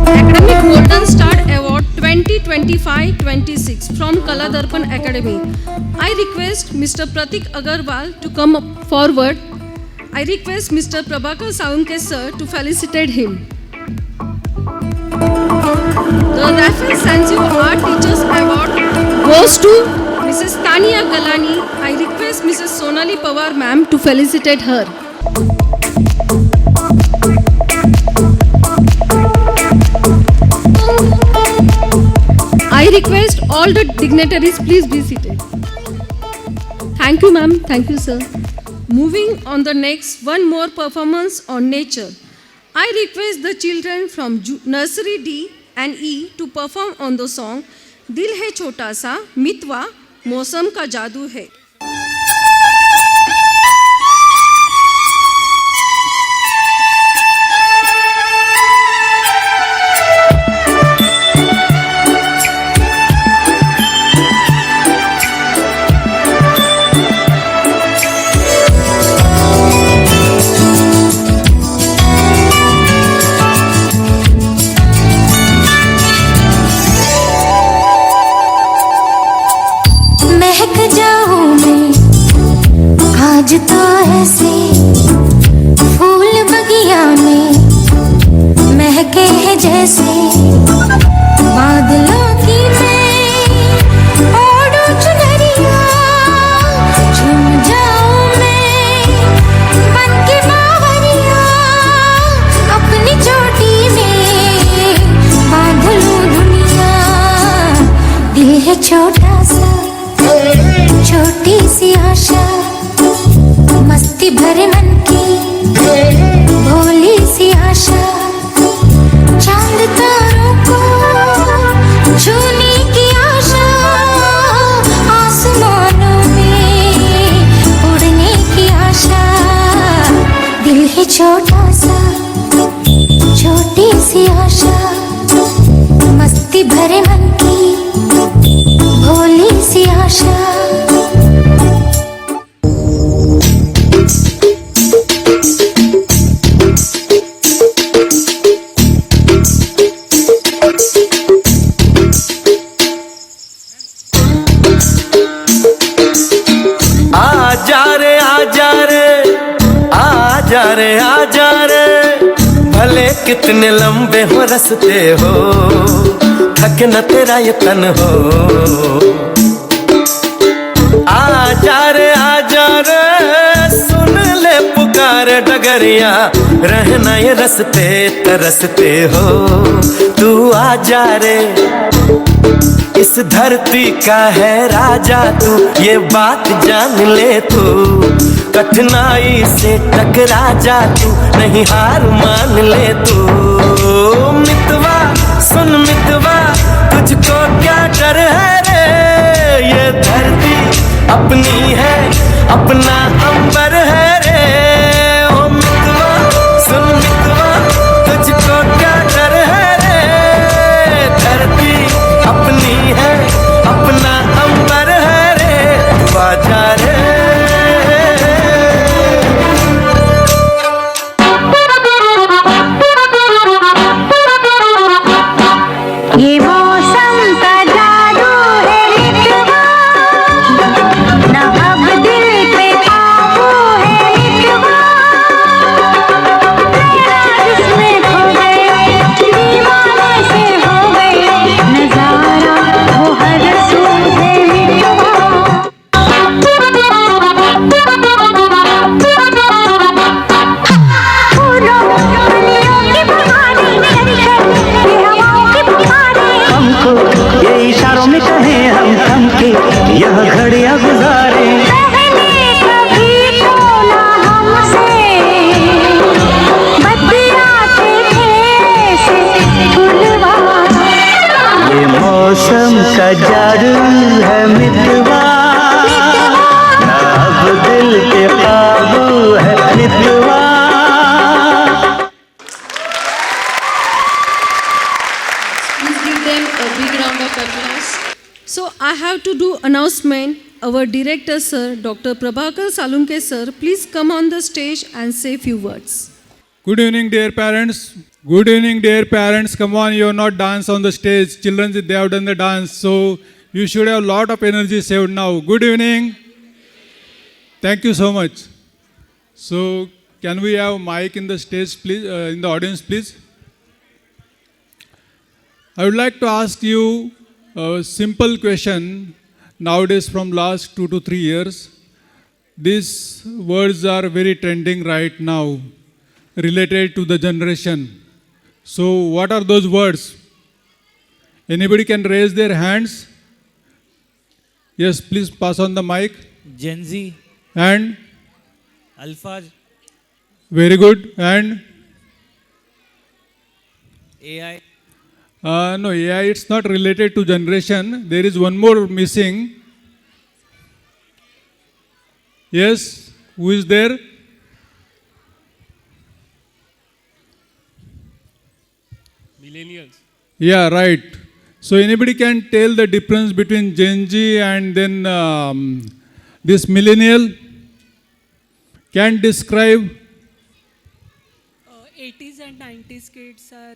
Academic Golden Star Award 2025-26 from Kala Darpan Academy. I request Mr. Pratik Agarwal to come forward. I request Mr. Prabhakar Saunke sir to felicitate him. The Rafael Sanzio Art Teachers Award goes to Mrs. Tania Galani. I request Mrs. Sonali Pawar ma'am to felicitate her. I request all the dignitaries please be seated. Thank you ma'am, thank you sir. Moving on the next, one more performance on nature. I request the children from nursery D and E to perform on the song Dil Hai Chota Sa, Mitwa, Mausam Ka Jadoo Hai. आज तो ऐसे फूल बगिया में महके हैं जैसे मस्ती भरे मन की भोली सी आशा, चांद तारों को छूने की आशा, आसमानों में उड़ने की आशा। दिल है छोटा सा, छोटी सी आशा, मस्ती भरे मन की भोली सी आशा। आजा रे भले कितने लंबे हो रस्ते हो, थक न तेरा ये तन हो। आजा रे सुन ले पुकार डगरिया, रहना ये रस्ते तरसते हो। तू आजा रे, इस धरती का है राजा तू, ये बात जान ले तू। कठिनाई से टकरा जा तू, नहीं हार मान ले तू। मितवा सुन मितवा, तुझको क्या डर है रे, ये धरती अपनी है, अपना अंबर है रे। ओ मितवा सुन मितवा, तुझको क्या डर है रे, धरती अपनी है, अपना अंबर है रे। तू आजा रे। ये मौसम का जादू है मितवा, ना अब दिल पे काबू है मितवा। जिसमें खो गए, दीवाने से हो गए, नजारा वो हर सू है मितवा। फूलों कलियों की बहारी, हवाओं की बहारी, हमको ये इशारों में कहे हम थमके यह घड़ियां गुजारे। पहले कभी तो ना हमसे बतियाते थे से फूलवा। ये मौसम का जादू है मितवा, ना अब दिल के काबू है मितवा। Please give them a big round of applause. So I have to do announcement. Our director sir, Dr. Prabhakar Salunke sir, please come on the stage and say few words. Good evening, dear parents. Good evening, dear parents. Come on, you have not danced on the stage. Children, they have done the dance, so you should have a lot of energy saved now. Good evening. Thank you so much. So, can we have mic in the stage, please, in the audience, please? I would like to ask you a simple question. Nowadays, from last 2 to 3 years, these words are very trending right now, related to the generation. So, what are those words? Anybody can raise their hands? Yes, please pass on the mic. Gen Z. And? Alpha. Very good. And? AI. No, AI, it's not related to generation. There is one more missing. Yes, who is there? Millennials. Yeah, right. So anybody can tell the difference between Gen Z and then this millennial? Can describe? 80s and 90s kids are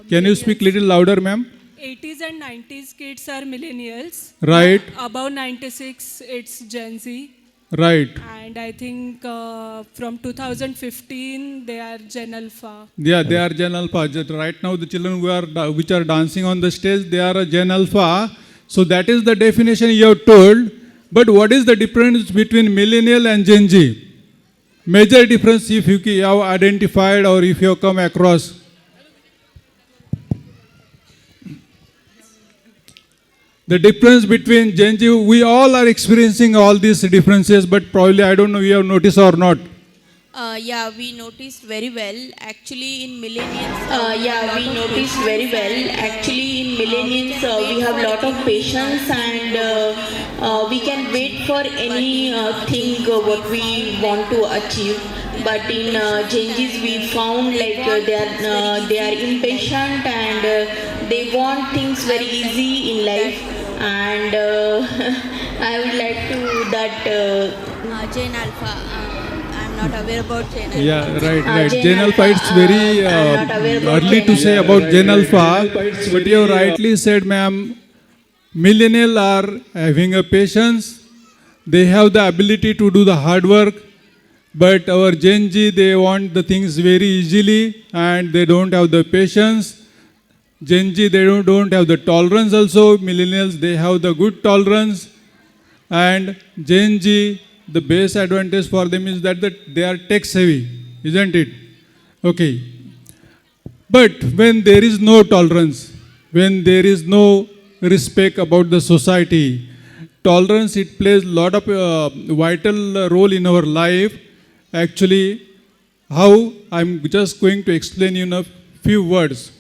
Can you speak little louder, ma'am? 80s and 90s kids are millennials. Right. Above 96, it's Gen Z. Right. And I think from 2015, they are Gen Alpha. Yeah, they are Gen Alpha. Right now, the children which are dancing on the stage, they are a Gen Alpha. So that is the definition you have told. But what is the difference between millennial and Gen Z? Major difference if you have identified or if you have come across. The difference between Gen Z, we all are experiencing all these differences, but probably I don't know you have noticed or not. Yeah, we noticed very well. Actually, in millennials, we noticed very well. Actually, in millennials, we have lot of patience and we can wait for any thing what we want to achieve. But in Gen Zs, we found like they are impatient and they want things very easy in life. And I would like to that Gen Alpha. Not aware about Gen Alpha. Yeah, right. Gen Alpha, it's very early to say about Gen Alpha, but you rightly said, ma'am, millennials are having a patience, they have the ability to do the hard work, but our Gen Z, they want the things very easily and they don't have the patience. Gen Z, they don't have the tolerance also. Millennials, they have the good tolerance. And Gen Z, the base advantage for them is that they are tech savvy, isn't it? Okay. But when there is no tolerance, when there is no respect about the society, tolerance, it plays a lot of vital role in our life. Actually, how I'm just going to explain in a few words.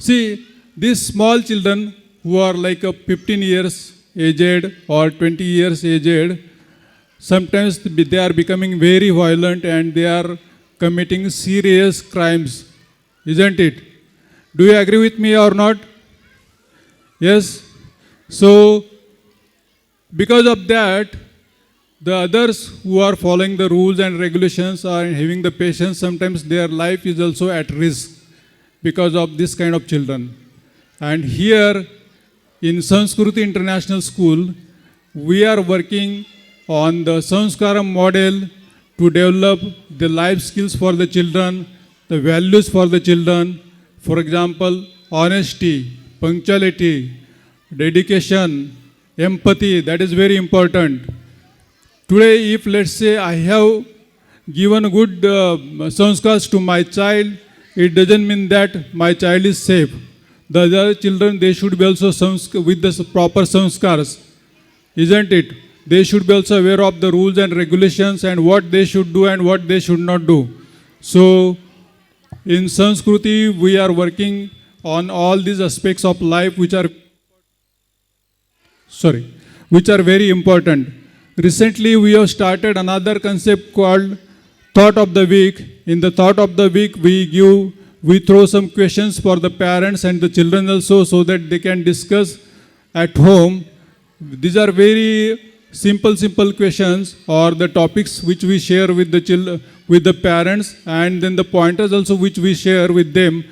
See, these small children who are like 15 years aged or 20 years aged, sometimes they are becoming very violent and they are committing serious crimes, isn't it? Do you agree with me or not? Yes? So, because of that, the others who are following the rules and regulations are having the patience, sometimes their life is also at risk because of this kind of children. And here, in Sanskriti International School, we are working on the Sanskaram model to develop the life skills for the children, the values for the children. For example, honesty, punctuality, dedication, empathy, that is very important. Today, if let's say I have given good sanskars to my child, it doesn't mean that my child is safe. The other children, they should be also with the proper sanskars, isn't it? They should be also aware of the rules and regulations and what they should do and what they should not do. So, in Sanskriti, we are working on all these aspects of life which are very important. Recently, we have started another concept called Thought of the Week. In the Thought of the Week, we throw some questions for the parents and the children also so that they can discuss at home. These are very simple questions or the topics which we share with the parents, and then the pointers also which we share with them,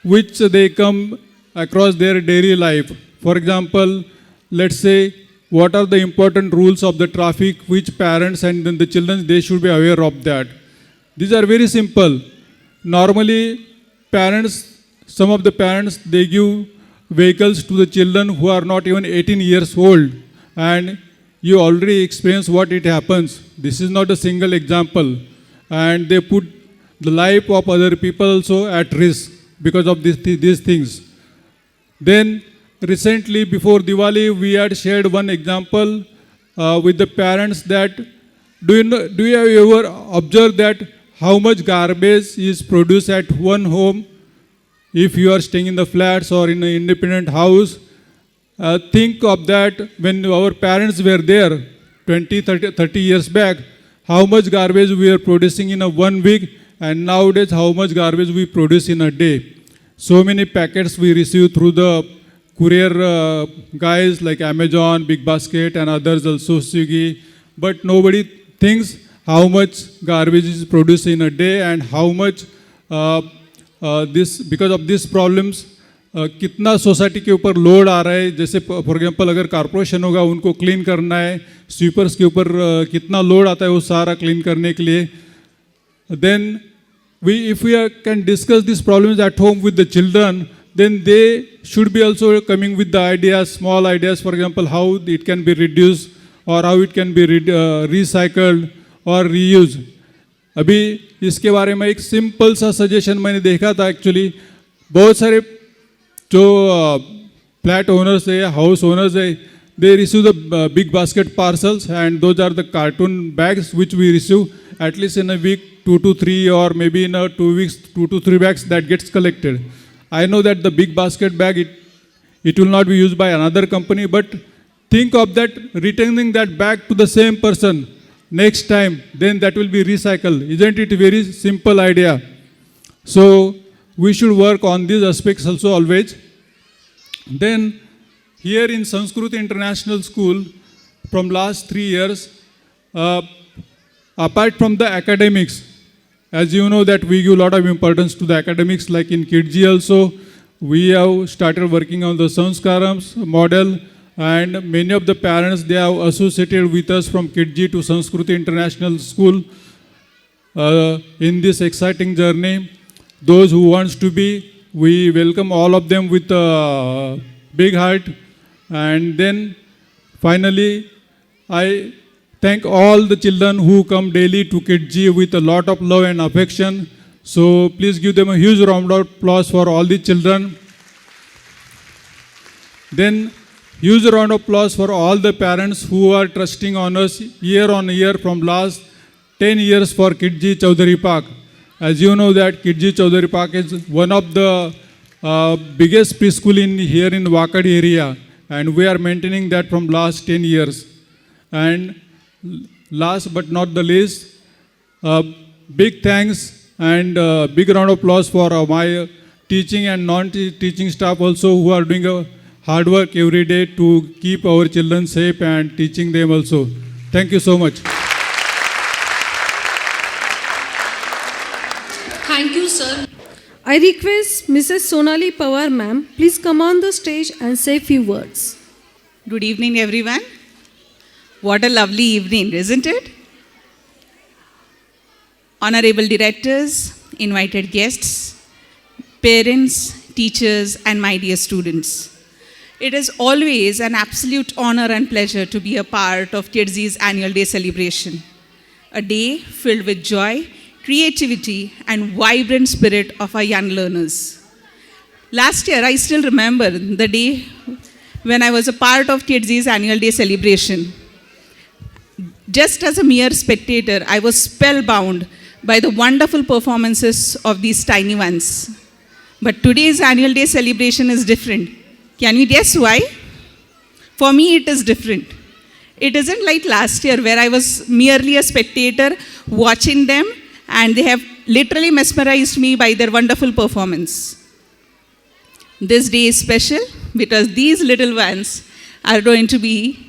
which they come across their daily life. For example, let's say, what are the important rules of the traffic, which parents and then the children, they should be aware of that. These are very simple. Normally, some of the parents, they give vehicles to the children who are not even 18 years old. And you already experienced what it happens. This is not a single example. And they put the life of other people also at risk because of these things. Then, recently, before Diwali, we had shared one example with the parents that, do you ever observe that how much garbage is produced at one home? If you are staying in the flats or in an independent house, think of that when our parents were there 30 years back, how much garbage we are producing in a 1 week, and nowadays how much garbage we produce in a day. So many packets we receive through the courier guys like Amazon, Big Basket and others, also Swiggy, but nobody thinks how much garbage is produced in a day and how much because of these problems कितना society के ऊपर load आ रहा है. जैसे for example अगर corporation होगा, उनको clean करना है, स्वीपर्स के ऊपर कितना लोड आता है वो सारा क्लीन करने के लिए. Then if we can discuss these problems at home with the children, then they should be also coming with the ideas, small ideas, for example, how it can be reduced or how it can be recycled or reused. अभी इसके बारे में एक simple सा suggestion मैंने देखा था. Actually बहुत सारे जो फ्लैट ओनर्स है या हाउस ओनर्स है, they receive the big basket parcels, and those are the cartoon bags which we receive at least in a week, 2 to 3, or maybe in a 2 weeks, 2 to 3 bags that gets collected. I know that the big basket bag, it will not be used by another company, but think of that, returning that bag to the same person next time, then that will be recycled. Isn't it a very simple idea? So we should work on these aspects also always. Then here in Sanskrit International School, from last 3 years, apart from the academics, as you know that we give a lot of importance to the academics, like in KidG also, we have started working on the Sanskarams model, and many of the parents, they have associated with us from KidG to Sanskrit International School in this exciting journey. Those who wants to be, we welcome all of them with a big heart. And then finally, I thank all the children who come daily to KidG with a lot of love and affection. So please give them a huge round of applause for all the children. Then huge round of applause for all the parents who are trusting on us year on year from last 10 years for KidG Chaudhary Park. As you know that KidG Chaudhary Park is one of the biggest preschool here in Wakad area, and we are maintaining that from last 10 years. And last but not the least, big thanks and big round of applause for my teaching and non-teaching staff also, who are doing a hard work every day to keep our children safe and teaching them also. Thank you so much. Thank you, sir. I request Mrs. Sonali Pawar, ma'am, please come on the stage and say a few words. Good evening, everyone. What a lovely evening, isn't it? Honorable directors, invited guests, parents, teachers, and my dear students. It is always an absolute honor and pleasure to be a part of KidZ's annual day celebration. A day filled with joy, creativity, and vibrant spirit of our young learners. Last year, I still remember the day when I was a part of KidZ's annual day celebration. Just as a mere spectator, I was spellbound by the wonderful performances of these tiny ones. But today's annual day celebration is different. Can you guess why? For me, it is different. It isn't like last year where I was merely a spectator watching them, and they have literally mesmerized me by their wonderful performance. This day is special because these little ones are going to be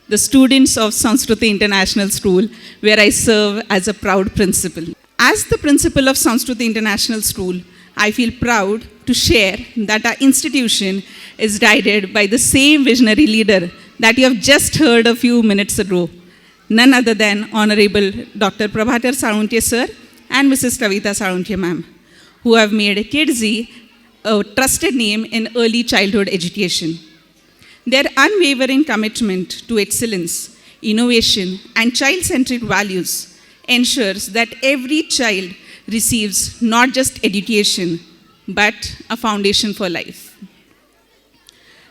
the students of Sanskriti International School, where I serve as a proud principal. As the principal of Sanskriti International School, I feel proud to share that our institution is guided by the same visionary leader that you have just heard a few minutes ago, none other than Honorable Dr. Prabhakar Salunkhe sir and Mrs. Kavita Salunkhe ma'am, who have made KidZ a trusted name in early childhood education. Their unwavering commitment to excellence, innovation, and child-centric values ensures that every child receives not just education, but a foundation for life.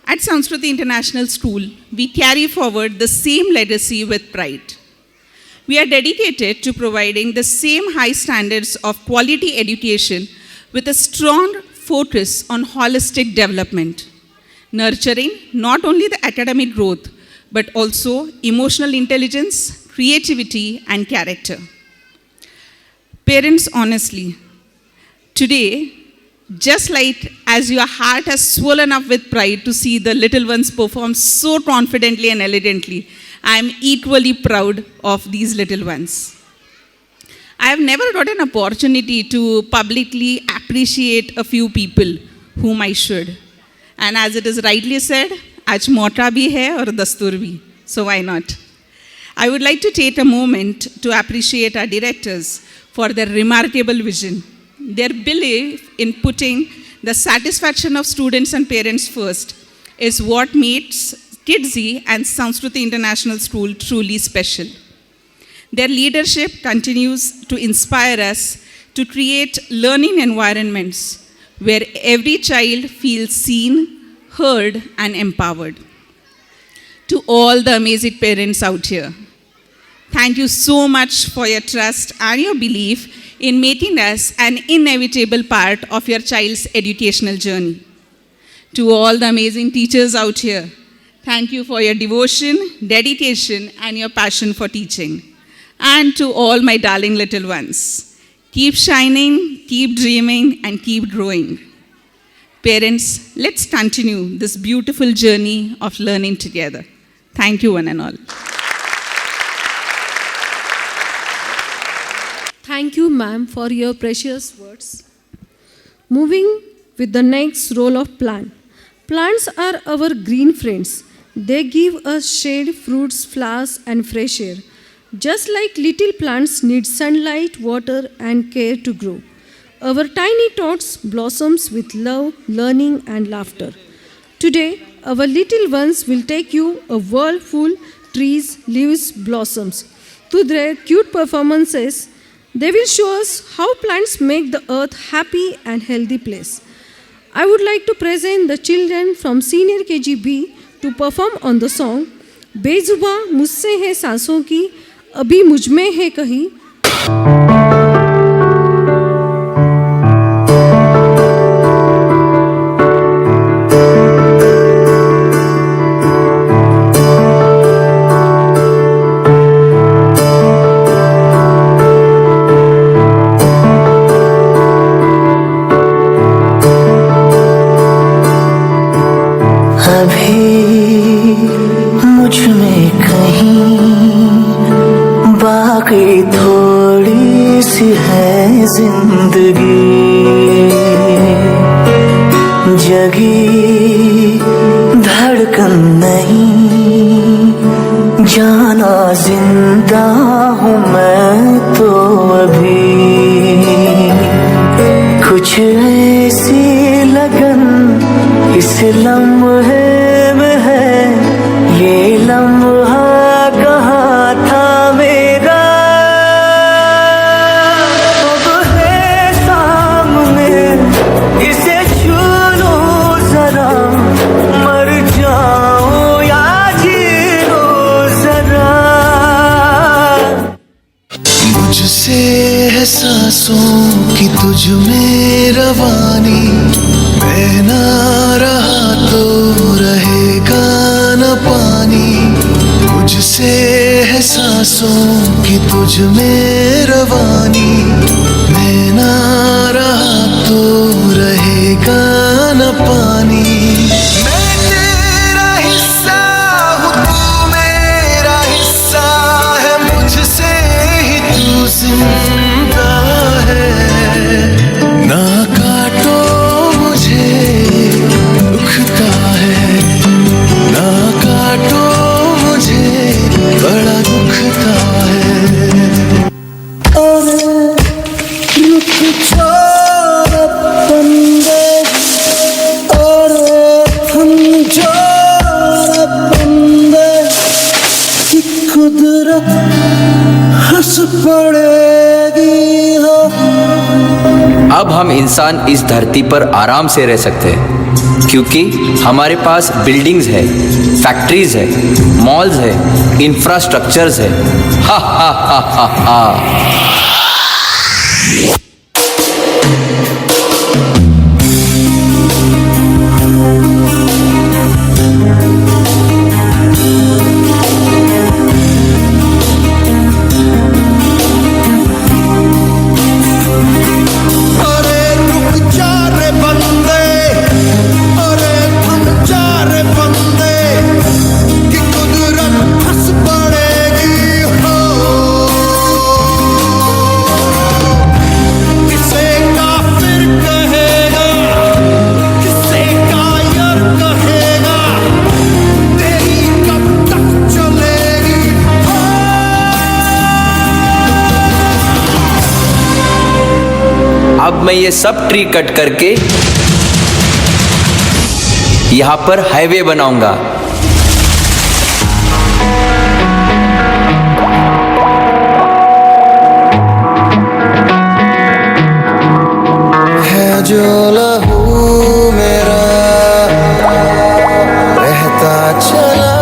At Sanskriti International School, we carry forward the same legacy with pride. We are dedicated to providing the same high standards of quality education with a strong focus on holistic development, nurturing not only the academic growth, but also emotional intelligence, creativity, and character. Parents, honestly, today, just like as your heart has swollen up with pride to see the little ones perform so confidently and elegantly, I am equally proud of these little ones. I have never got an opportunity to publicly appreciate a few people whom I should. And as it is rightly said, aaj mota bhi hai aur dastur bhi, so why not? I would like to take a moment to appreciate our directors for their remarkable vision. Their belief in putting the satisfaction of students and parents first is what makes KidZ and Sanskriti International School truly special. Their leadership continues to inspire us to create learning environments where every child feels seen, heard, and empowered. To all the amazing parents out here, thank you so much for your trust and your belief in making us an inevitable part of your child's educational journey. To all the amazing teachers out here, thank you for your devotion, dedication, and your passion for teaching. And to all my darling little ones, keep shining, keep dreaming, and keep growing. Parents, let's continue this beautiful journey of learning together. Thank you, one and all. Thank you, ma'am, for your precious words. Moving with the next role of plant. Plants are our green friends. They give us shade, fruits, flowers, and fresh air. Just like little plants need sunlight, water, and care to grow, our tiny tots blossoms with love, learning, and laughter. Today, our little ones will take you a world full trees, leaves, blossoms. Through their cute performances, they will show us how plants make the earth happy and healthy place. I would like to present the children from Senior KGB to perform on the song बेजुबा मुझसे है सांसों की अभी मुझमें है कहीं. थोड़ी सी है जिंदगी जगी धड़कन नहीं जाना जिंदा हूँ मैं तो अभी कुछ ऐसी लगन इस लम्हे में है ये लम्हा कहाँ था मेरा इसे छू लो जरा मर जाओ या जी लो जरा मुझसे है सांसों की तुझ में रवानी मैं ना रहा तो रहेगा न पानी मुझसे है सांसों की तुझ में रवानी मैं ना रहा तो रहेगा न पानी मैं तेरा हिस्सा हूँ तू मेरा हिस्सा है मुझसे ही तू जिंदा है ना काटो मुझे दुखता है ना काटो मुझे बड़ा दुखता है कुदरत हंस पड़ेगी हो। अब हम इंसान इस धरती पर आराम से रह सकते हैं क्योंकि हमारे पास बिल्डिंग्स है, फैक्ट्रीज है, मॉल्स है, इंफ्रास्ट्रक्चर्स है। हा हा हा हा हा। अब मैं ये सब ट्री कट करके यहाँ पर हाईवे बनाऊंगा। है जो लहू मेरा बहता चला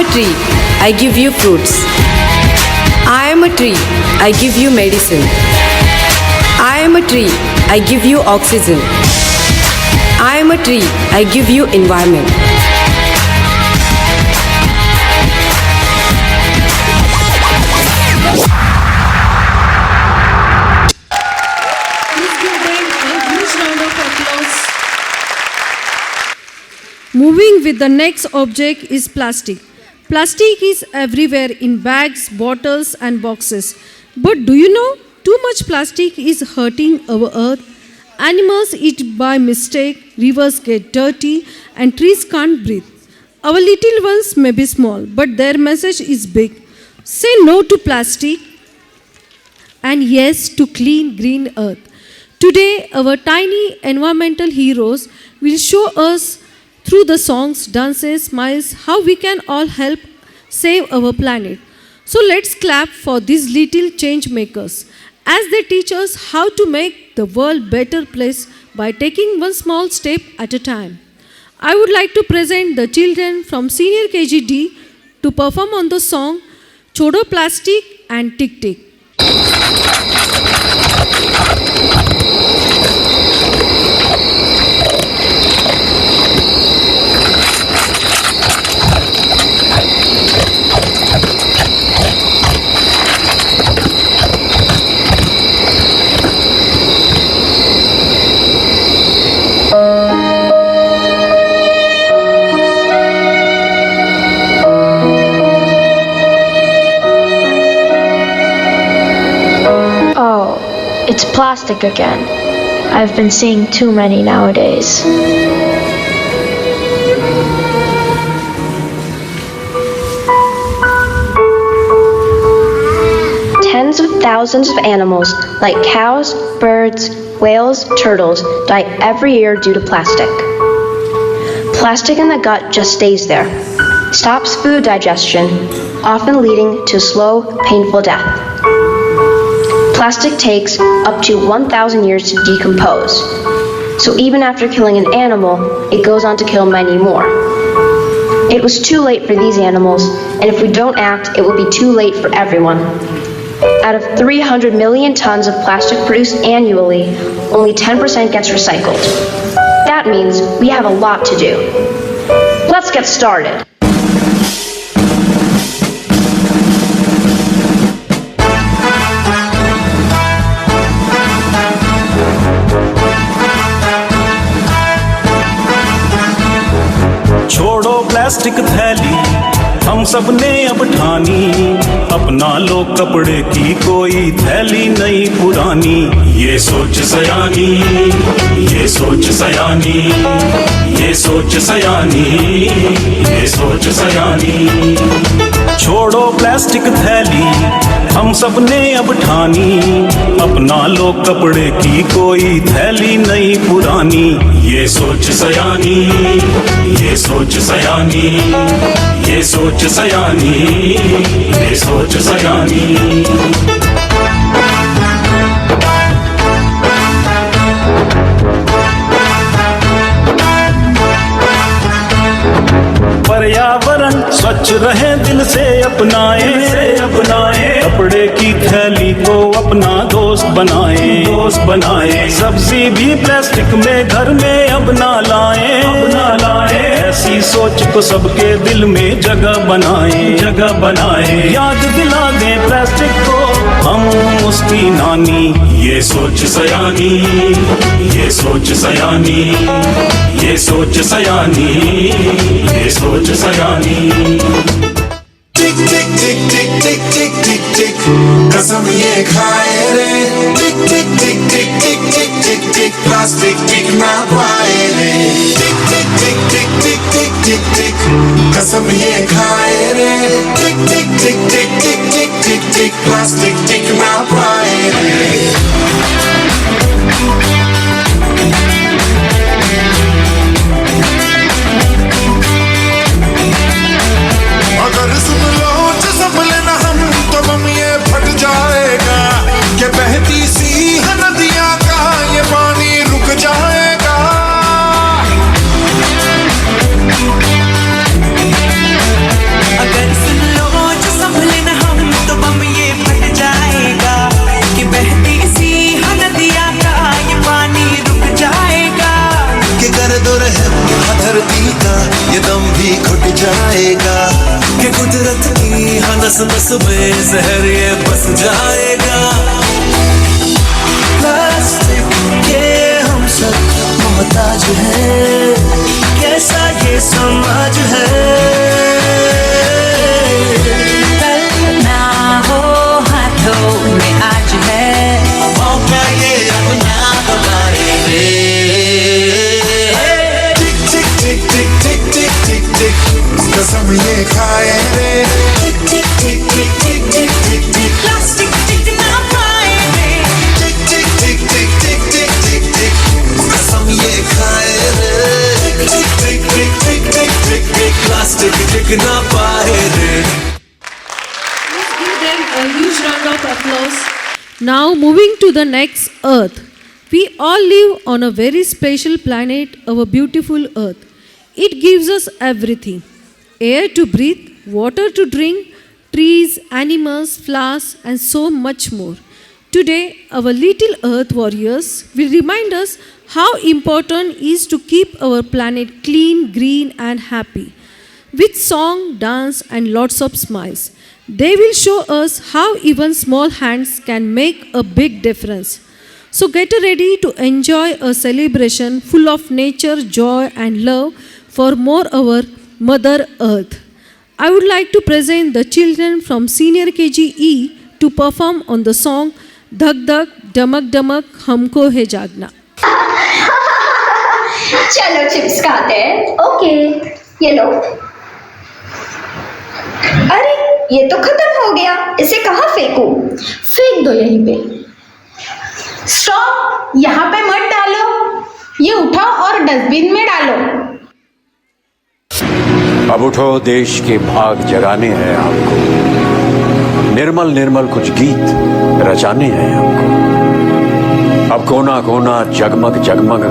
a tree, I give you fruits. I am a tree, I give you medicine. I am a tree, I give you oxygen. I am a tree, I give you environment. Please give them a huge round of applause. Moving with the next object is plastic. Plastic is everywhere in bags, bottles, and boxes. But do you know, too much plastic is hurting our earth. Animals eat by mistake, rivers get dirty, and trees can't breathe. Our little ones may be small, but their message is big. Say no to plastic and yes to clean green earth. Today, our tiny environmental heroes will show us through the songs, dances, smiles, how we can all help save our planet. So let's clap for these little change makers as they teach us how to make the world better place by taking one small step at a time. I would like to present the children from Senior KGD to perform on the song Chodo Plastic and Tick Tick. It's plastic again. I've been seeing too many nowadays. Tens of thousands of animals, like cows, birds, whales, turtles, die every year due to plastic. Plastic in the gut just stays there, stops food digestion, often leading to slow, painful death. Plastic takes up to 1,000 years to decompose. So even after killing an animal, it goes on to kill many more. It was too late for these animals, and if we don't act, it will be too late for everyone. Out of 300 million tons of plastic produced annually, only 10% gets recycled. That means we have a lot to do. Let's get started. छोड़ो plastic थैली, हम सब ने अब ठानी, अपना लो कपड़े की कोई थैली नहीं पुरानी। ये सोच सयानी, ये सोच सयानी, ये सोच सयानी, ये सोच सयानी। छोड़ो प्लास्टिक थैली, हम सब ने अब ठानी, अपना लो कपड़े की कोई थैली नहीं पुरानी। ये सोच सयानी, ये सोच सयानी, ये सोच सयानी, ये सोच सयानी। पर्यावरण स्वच्छ रहे दिल से अपनाए, कपड़े की थैली को अपना दोस्त बनाए, दोस्त बनाए। सब्जी भी प्लास्टिक में घर में अब ना लाए, अब ना लाए। ऐसी सोच को सबके दिल में जगह बनाए, जगह बनाए। याद दिला दे प्लास्टिक को हम उसकी नानी। ये सोच सयानी, ये सोच सयानी, ये सोच सयानी, ये सोच सयानी। टिक टिक टिक टिक टिक टिक टिक टिक कसम ये खाए रे। टिक टिक टिक टिक टिक टिक टिक टिक प्लास्टिक टिक ना पाए रे। टिक टिक टिक टिक टिक टिक टिक टिक कसम ये खाए रे। टिक टिक टिक टिक टिक टिक टिक टिक प्लास्टिक टिक ना पाए रे। अगर सुन लो संभले ना हम तो बम ये फट जाएगा कि बहती सी नदियां का ये पानी रुक जाएगा। अगर नस नस में जहर ये बस जाएगा। प्लास्टिक के हम सब मोहताज हैं, कैसा ये समाज है। ना हो हाथों में आज है, मौका ये अपना हमारे टिक टिक टिक टिक टिक टिक टिक टिक कसम ये खाए रे। टिक टिक टिक टिक टिक टिक टिक टिक प्लास्टिक टिक ना पाए रे। टिक टिक टिक टिक टिक टिक टिक टिक कसम ये खाए रे। टिक टिक टिक टिक टिक टिक टिक प्लास्टिक टिक ना पाए रे। Let's give them a huge round of applause. Now moving to the next Earth. We all live on a very special planet, our beautiful Earth. It gives us everything: air to breathe, water to drink, trees, animals, flowers, and so much more. Today, our little Earth warriors will remind us how important it is to keep our planet clean, green, and happy. With song, dance, and lots of smiles, they will show us how even small hands can make a big difference. So get ready to enjoy a celebration full of nature, joy, and love for more our Mother Earth. I would like to present the children from Senior KGE to perform on the song Dhak Dhak Damak Damak Humko Hai Jagna. चलो chips खाते हैं। Okay, ये लो। अरे ये तो खत्म हो गया, इसे कहाँ फेंकूं? फेंक दो यहीं पे। स्टॉप, यहाँ पे मत डालो, ये उठाओ और डस्टबिन में डालो। अब उठो, देश के भाग जगाने हैं आपको, निर्मल निर्मल कुछ गीत रचाने हैं हमको। अब कोना कोना जगमग जगमग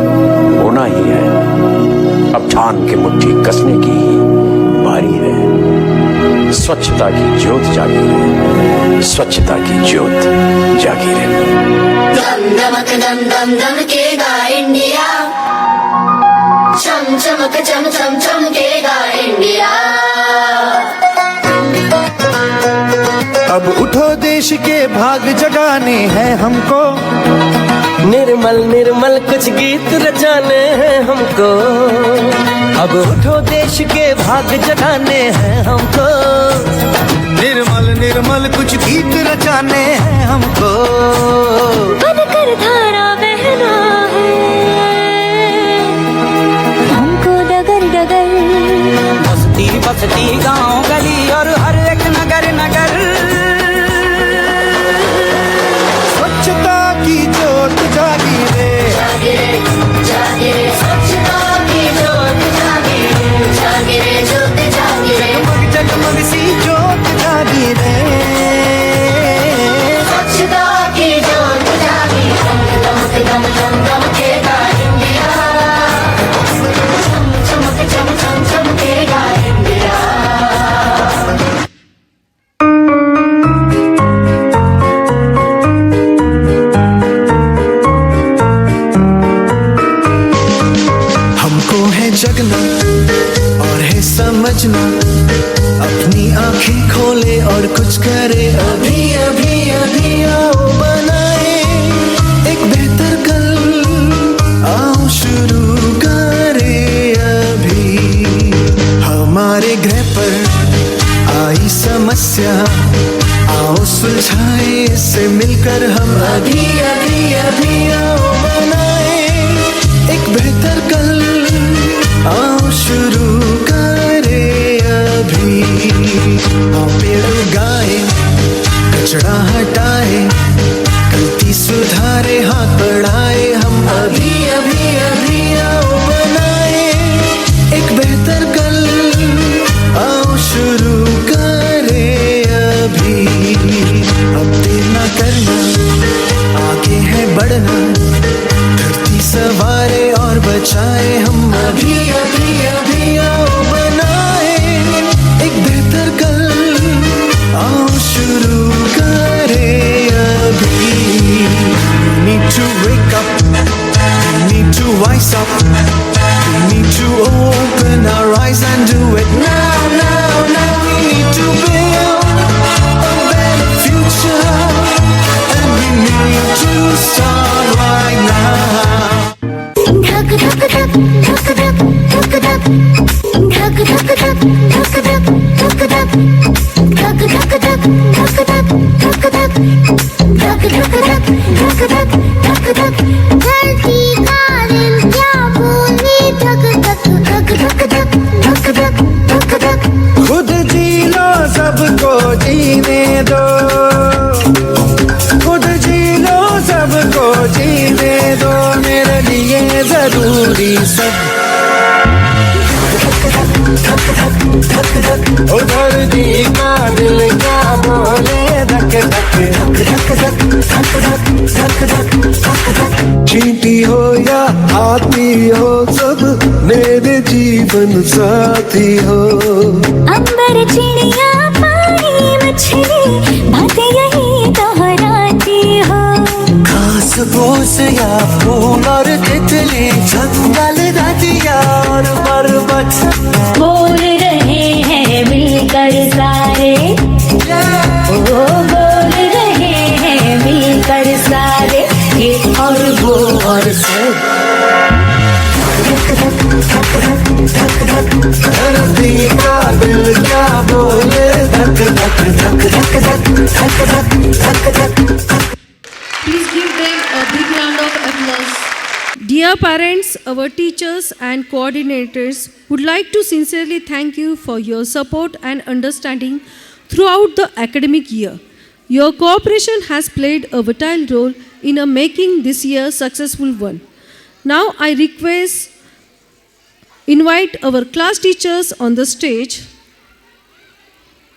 होना ही है, अब ठान के मुट्ठी कसने की बारी है। स्वच्छता की ज्योत जागी रहे, स्वच्छता की ज्योत जागी रहे। दम दमक दम दम दमकेगा इंडिया, चम चमक चम चम चमकेगा इंडिया। अब उठो, देश के भाग जगाने हैं हमको, निर्मल निर्मल कुछ गीत रचाने हैं हमको। अब उठो, देश के भाग जगाने हैं हमको, निर्मल निर्मल कुछ गीत रचाने हैं हमको। बनकर धारा बहना है हमको डगर डगर, बस्ती बस्ती गांव गली और हर एक नगर नगर, स्वच्छता की ज्योत जागी रे, जागे रे जागे रे, स्वच्छता की ज्योत जागे रे, जागे रे ज्योत जागे रे, जगमग जगमग सी ज्योत जागी रे, स्वच्छता की ज्योत जागी रे। दमक दम दम दमकेगा इंडिया, चम चमक चम चम चमकेगा इंडिया। जगना और है समझना, अपनी आंखें खोले और कुछ करे। अभी अभी अभी आओ बनाए एक बेहतर कल, आओ शुरू करें अभी। हमारे ग्रह पर आई समस्या, आओ सुलझाए इससे मिलकर हम। अभी अभी अभी आओ बनाए एक बेहतर कल, आओ शुरू करें अभी। आओ पेड़ उगाए, कचरा हटाए, गलती सुधारे, हाथ बढ़ाए हम। अभी अभी अभी आओ बनाए एक बेहतर कल, आओ शुरू करें अभी। अब देर ना करना, आगे है बढ़ना, धरती सवारे और बचाए हम। अभी अभी अभी आओ बनाए एक बेहतर कल, आओ शुरू करें अभी। We need to wake up, we need to wise up, we need to open our eyes and do it now, now, now. We need to build धक धक धक धक धक धक धक धक धक धक धक धक धरती का दिल क्या बोले धक धक धक धक धक धक धक धक धक खुद जी लो सबको जीने दो, खुद जी लो सबको जीने दो, मेरे लिए जरूरी सब उधर दी का दिल क्या बोले धक धक धक धक धक धक धक धक चींटी हो या हाथी हो सब मेरे जीवन साथी हो। अंबर चिड़िया पानी मछली बातें यही दोहराती हो। घास फूस या फूल और तितली जंगल नदिया और पर्वत बोल रहे हैं मिलकर सारे, ओ बोल रहे हैं मिलकर सारे, ये और वो और सब धरती का दिल क्या बोले धक धक धक धक धक धक धक धक धक। Please give them a big round of applause. Dear parents, our teachers and coordinators would like to sincerely thank you for your support and understanding throughout the academic year. Your cooperation has played a vital role in making this year successful one. Now I invite our class teachers on the stage,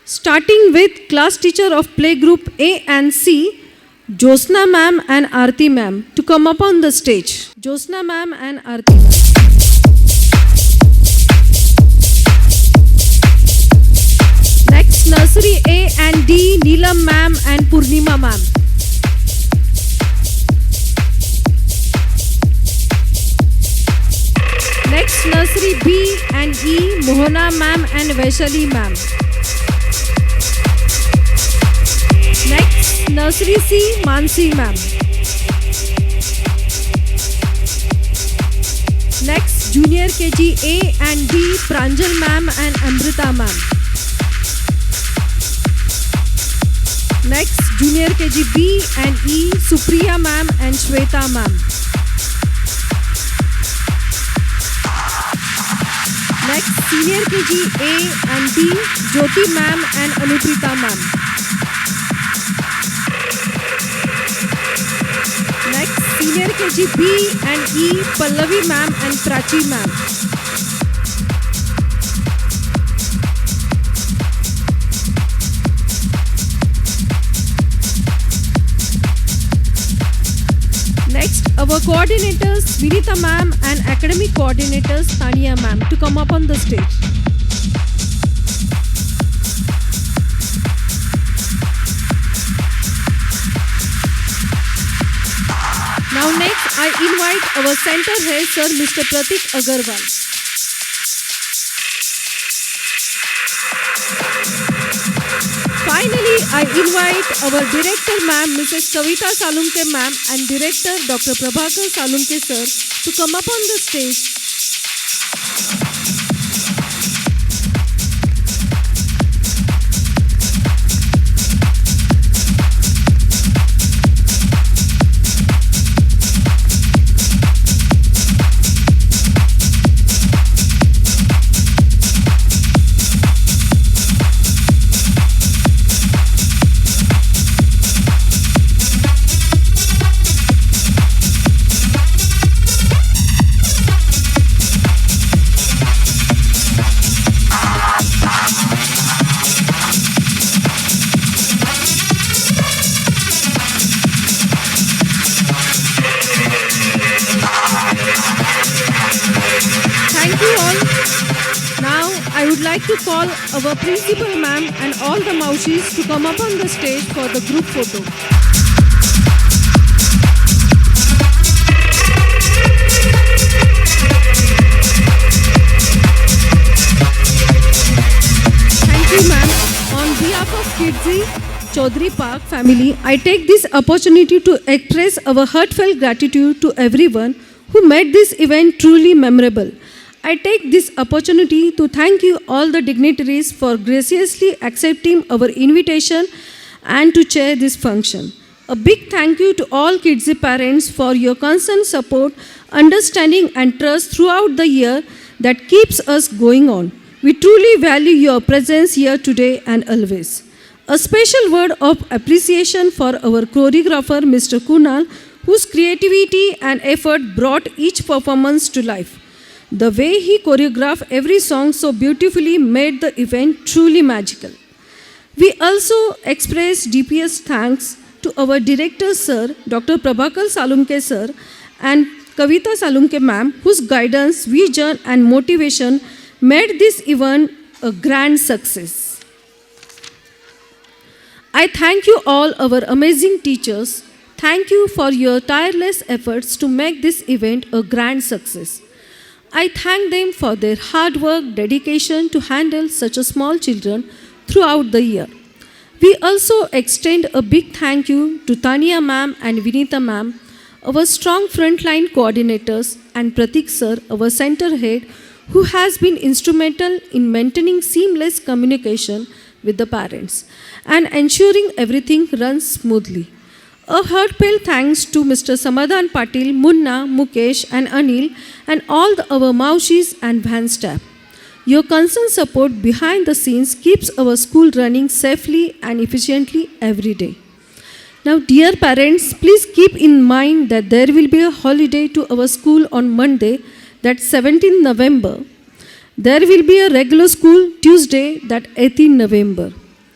starting with class teacher of playgroup A and C, Josna ma'am and Aarti ma'am, to come up on the stage. Josna ma'am and Aarti. Next, nursery A and D, Neelam ma'am and Purnima ma'am. Next, nursery B and E, Mohana ma'am and Vaishali ma'am. Next, nursery C, Mansi ma'am. Next, junior KG A and D, Pranjal ma'am and Amrita ma'am. Next, junior KG B and E, Supriya ma'am and Shweta ma'am. Next, senior KG A and D, Jyoti ma'am and Anuprita ma'am. Next, senior KG B and E, Pallavi ma'am and Prachi ma'am. Next, our coordinators Vinita ma'am and academic coordinators Tania ma'am to come up on the stage. Now next, I invite our center head sir Mr. Pratik Agarwal. Finally, I invite our director ma'am Mrs. Kavita Salunke ma'am and director Dr. Prabhakar Salunke sir to come up on the stage. To call our principal ma'am and all the Maushis to come up on the stage for the group photo. Thank you ma'am. On behalf of Kidzi Chaudhary Park family, I take this opportunity to express our heartfelt gratitude to everyone who made this event truly memorable. I take this opportunity to thank you all the dignitaries for graciously accepting our invitation and to chair this function. A big thank you to all Kidsey parents for your constant support, understanding and trust throughout the year that keeps us going on. We truly value your presence here today and always. A special word of appreciation for our choreographer, Mr. Kunal, whose creativity and effort brought each performance to life. The way he choreographed every song so beautifully made the event truly magical. We also express deepest thanks to our director, Sir, Dr. Prabhakar Salunke, Sir, and Kavita Salunke, Ma'am, whose guidance, vision, and motivation made this event a grand success. I thank you all, our amazing teachers. Thank you for your tireless efforts to make this event a grand success. I thank them for their hard work, dedication to handle such a small children throughout the year. We also extend a big thank you to Tania Ma'am and Vinita Ma'am, our strong frontline coordinators, and Pratik Sir, our center head, who has been instrumental in maintaining seamless communication with the parents and ensuring everything runs smoothly. A heartfelt thanks to Mr. Samadhan Patil, Munna, Mukesh and Anil and all our Maushis and Van staff. Your constant support behind the scenes keeps our school running safely and efficiently every day. Now, dear parents, please keep in mind that there will be a holiday to our school on Monday, that's 17th November. There will be a regular school Tuesday, that 18th November.